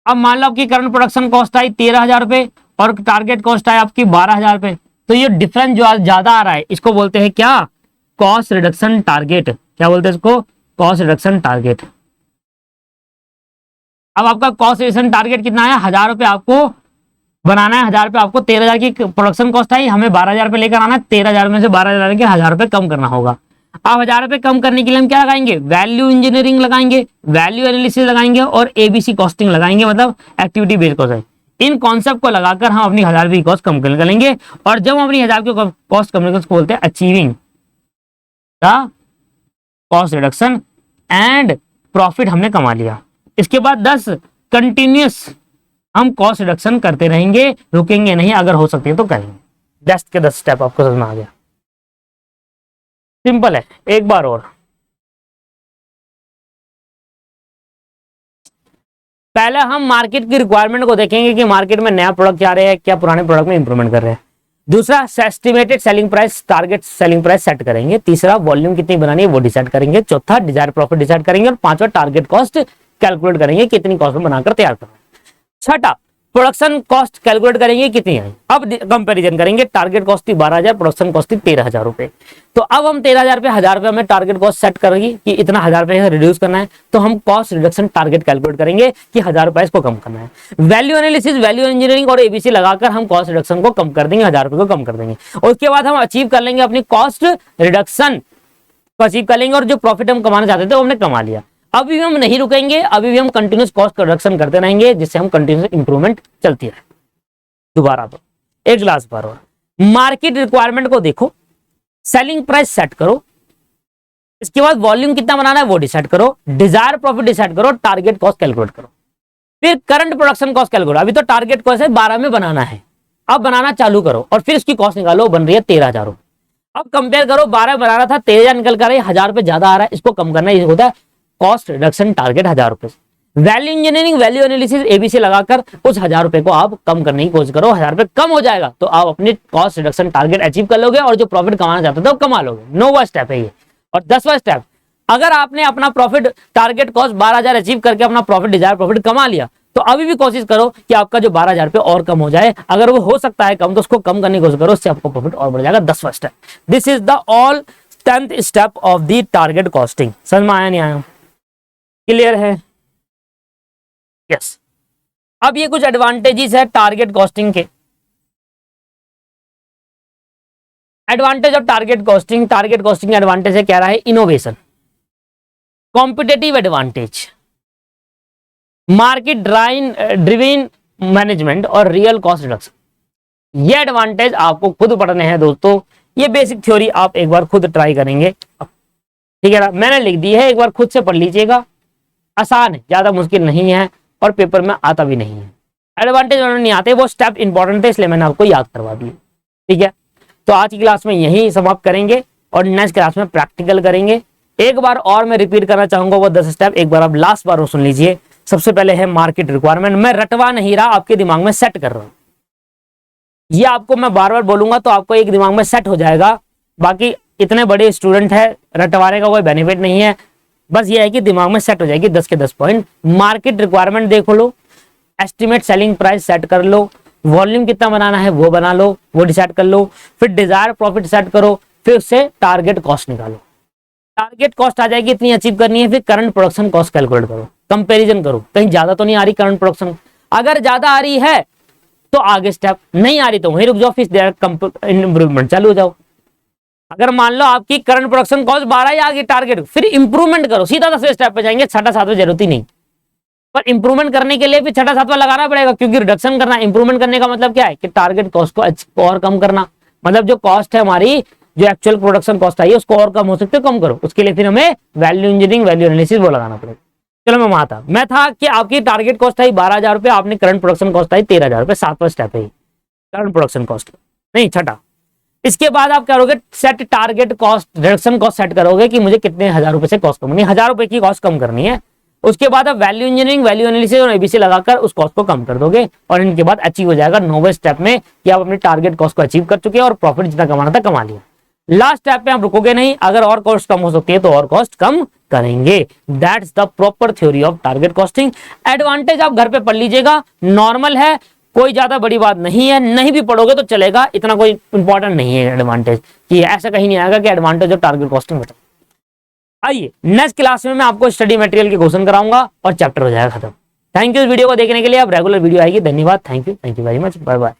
अब मान लो आपकी करंट प्रोडक्शन कॉस्ट आई 13,000 रुपए और टारगेट कॉस्ट आई आपकी 12,000 रुपए, तो ये डिफरेंस जो ज्यादा आ रहा है इसको बोलते हैं क्या, कॉस्ट रिडक्शन टारगेट। क्या बोलते हैं इसको, कॉस्ट रिडक्शन टारगेट। अब आपका कॉस्ट रिडक्शन टारगेट कितना है, 1,000 रुपए आपको बनाना है। 1,000 रुपए आपको 13,000 की प्रोडक्शन कॉस्ट आई, हमें 12,000 रुपए लेकर आना है। 13,000 में से 12,000 के 1,000 रुपए कम करना होगा। अब 1,000 रुपए कम करने के लिए हम क्या लगाएंगे, वैल्यू इंजीनियरिंग लगाएंगे, वैल्यू एनालिसिस लगाएंगे और एबीसी कॉस्टिंग लगाएंगे, मतलब एक्टिविटी बेस्ड कॉस्ट। इन कॉन्सेप्ट को लगाकर हम अपनी 1,000 रुपए की कॉस्ट कम कर लेंगे। और जब हम अपनी 1,000 की कॉस्ट कम करेंगे उसको बोलते हैं achieving the cost reduction and profit हमने कमा लिया। इसके बाद 10 कंटिन्यूस हम कॉस्ट रिडक्शन करते रहेंगे, रुकेंगे नहीं, अगर हो सकती है तो करेंगे। 10 के 10 स्टेप आपको समझ में आ गया, सिंपल है। एक बार और, पहले हम मार्केट की रिक्वायरमेंट को देखेंगे कि मार्केट में नया प्रोडक्ट क्या रहे हैं, क्या पुराने प्रोडक्ट में इंप्रूवमेंट कर रहे हैं। दूसरा, estimated selling price, target selling price set करेंगे। तीसरा, वॉल्यूम कितनी बनानी है वो डिसाइड करेंगे। चौथा, डिजायर प्रॉफिट डिसाइड करेंगे। और पांचवा, टारगेट कॉस्ट कैलकुलेट करेंगे, कितनी कॉस्ट में बनाकर तैयार करना है। छठा, प्रोडक्शन कॉस्ट कैलकुलेट करेंगे कितनी आई। अब कंपैरिजन करेंगे, टारगेट कॉस्ट थी 12,000, प्रोडक्शन कॉस्ट थी 13,000 रुपए। तो अब हम 13,000 पे 1,000 रुपए में टारगेट कॉस्ट सेट करेंगे कि इतना 1,000 रुपए रिड्यूस करना है, तो हम कॉस्ट रिडक्शन टारगेट कैलकुलेट करेंगे कि 1,000 रुपए इसको कम करना है। वैल्यू एनालिसिस, वैल्यू इंजीनियरिंग और एबीसी लगाकर हम कॉस्ट रिडक्शन को कम कर देंगे, 1,000 रुपए को कम कर देंगे। और उसके बाद हम अचीव कर लेंगे अपनी कॉस्ट रिडक्शन को अचीव कर लेंगे और जो प्रॉफिट हम कमाना चाहते थे वो हमने कमा लिया। अभी भी हम नहीं रुकेंगे, अभी भी हम कंटिन्यूस कॉस्ट रिडक्शन करते रहेंगे, जिससे हम कंटिन्यूस इंप्रूवमेंट चलती रहे। दोबारा तो एक ग्लास बार और, मार्केट रिक्वायरमेंट को देखो, सेलिंग प्राइस सेट करो, इसके बाद वॉल्यूम कितना बनाना है वो डिसाइड करो, डिजायर प्रॉफिट डिसाइड करो, टारगेट कॉस्ट कैलकुलेट करो, फिर करंट प्रोडक्शन कॉस्ट कैलकुलेट। अभी तो टारगेट कॉस्ट है 12 में बनाना है, अब बनाना चालू करो और फिर इसकी कॉस्ट निकालो, बन रही है 13,000 रुपए। अब कंपेयर करो, 12 बनाना था, 13,000 निकल कर 1,000 रुपए ज्यादा आ रहा है, इसको कम करना है, ये होता है कॉस्ट रिडक्शन टारगेट 1,000 रुपए। Value engineering, value analysis, ABC लगाकर उस 1,000 रुपए को आप कम करने की कोशिश करो। 1,000 रुपए कम हो जाएगा तो आप अपनी कॉस्ट रिडक्शन टारगेट अचीव कर लोगे और जो प्रॉफिट कमाना चाहते हो तो कमा लोगे। 9वां स्टेप है ये। और 10वां स्टेप, अगर आपने अपना प्रॉफिट टारगेट कॉस्ट 12,000 अचीव करके अपना प्रॉफिट डिजायर प्रॉफिट कमा लिया, तो अभी भी कोशिश करो कि आपका जो 12,000 रुपए और कम हो जाए। अगर वो हो सकता है कम तो उसको कम करने की कोशिश करो, उससे आपको प्रॉफिट और बढ़ जाएगा। 10वां step, this is the all 10th step of the target costing. समझ में आया नहीं आया, क्लियर है? यस। अब ये कुछ एडवांटेजेस है टारगेट कॉस्टिंग के। Advantage of target costing, target costing advantage है, कह रहा है innovation, competitive advantage, market driven management और रियल कॉस्ट रिडक्शन। ये एडवांटेज आपको खुद पढ़ने हैं दोस्तों। ये बेसिक थ्योरी आप एक बार खुद ट्राई करेंगे, ठीक है ना, मैंने लिख दी है, एक बार खुद से पढ़ लीजिएगा। आसान है, ज्यादा मुश्किल नहीं है और पेपर में आता भी नहीं है। एडवांटेज नहीं आते, वो स्टेप इंपॉर्टेंट है इसलिए मैंने आपको याद करवा दिए, ठीक है। तो आज की क्लास में यही समाप्त करेंगे और नेक्स्ट क्लास में प्रैक्टिकल करेंगे। एक बार और मैं रिपीट करना चाहूंगा वो 10 स्टेप, एक बार आप लास्ट बार वो सुन लीजिए। सबसे पहले है मार्केट रिक्वायरमेंट, मैं रटवा नहीं रहा, आपके दिमाग में सेट कर रहा हूं। ये आपको मैं बार बार बोलूंगा तो आपको एक दिमाग में सेट हो जाएगा। बाकी इतने बड़े स्टूडेंट है, रटवाने का कोई बेनिफिट नहीं है, बस ये है कि दिमाग में सेट हो जाएगी। 10 के 10 पॉइंट। मार्केट रिक्वायरमेंट देख लो, एस्टिमेट सेलिंग प्राइस सेट कर लो, वॉल्यूम कितना बनाना है वो बना लो, वो डिसाइड कर लो, फिर डिजायर प्रॉफिट सेट करो, फिर उससे टारगेट कॉस्ट निकालो। टारगेट कॉस्ट आ जाएगी इतनी अचीव करनी है, फिर करंट प्रोडक्शन कॉस्ट कैलकुलेट करो, कंपैरिजन करो, कहीं ज्यादा तो नहीं आ रही करंट प्रोडक्शन। अगर ज्यादा आ रही है तो आगे स्टेप, नहीं आ रही तो वहीं रुक जाओ, फिर इंप्रूवमेंट चालू हो जाओ। अगर मान लो आपकी करंट प्रोडक्शन कॉस्ट 12 ही आ गई टारगेट, फिर इंप्रूवमेंट करो, सीधा 10वें स्टेप पे जाएंगे, 6ठा 7वां जरूरत ही नहीं। पर इंप्रूवमेंट करने के लिए फिर 6ठा 7वां लगाना पड़ेगा, क्योंकि रिडक्शन करना, इंप्रूवमेंट करने का मतलब क्या है कि टारगेट कॉस्ट को और कम करना, मतलब जो कॉस्ट है हमारी, जो एक्चुअल प्रोडक्शन कॉस्ट आई है उसको और कम हो सकते कम करो। उसके लिए फिर हमें वैल्यू इंजीनियरिंग, वैल्यू एनालिसिस वो लगाना पड़ेगा। चलो मैं वहां था, मैं था कि आपकी टारगेट कॉस्ट आई 12,000 रुपए, आपने करंट प्रोडक्शन कॉस्ट आई 13,000 रुपए। 7वां स्टेप है करंट प्रोडक्शन कॉस्ट, नहीं 6ठा। इसके बाद आप करोगे set target cost, reduction cost set करोगे कि मुझे कितने 1,000 रुपए से कॉस्ट कम करनी है, 1,000 रुपए की कॉस्ट कम करनी है। उसके बाद आप वैल्यू इंजीनियरिंग, वैल्यू एनालिसिस और एबीसी लगाकर उस कॉस्ट को कम कर दोगे और इनके बाद अचीव हो जाएगा 9वें स्टेप में कि आप अपने टारगेट कॉस्ट को अचीव कर चुके हैं और प्रॉफिट जितना कमाना था कमा लिया। लास्ट स्टेप पे आप रुकोगे नहीं, अगर और कॉस्ट कम हो सकती है तो और कॉस्ट कम करेंगे। That's the proper theory of target costing. Advantage आप घर पे पढ़ लीजिएगा, नॉर्मल है, कोई ज्यादा बड़ी बात नहीं है, नहीं भी पढ़ोगे तो चलेगा, इतना कोई इंपॉर्टेंट नहीं है एडवांटेज, कि ऐसा कहीं नहीं आएगा कि एडवांटेज ऑफ टारगेट कॉस्टिंग बता। आइए नेक्स्ट क्लास में मैं आपको स्टडी मटेरियल के क्वेश्चन कराऊंगा और चैप्टर हो जाएगा खत्म। थैंक यू इस वीडियो को देखने के लिए। अब रेगुलर वीडियो आएगी। धन्यवाद, thank you very much, bye bye.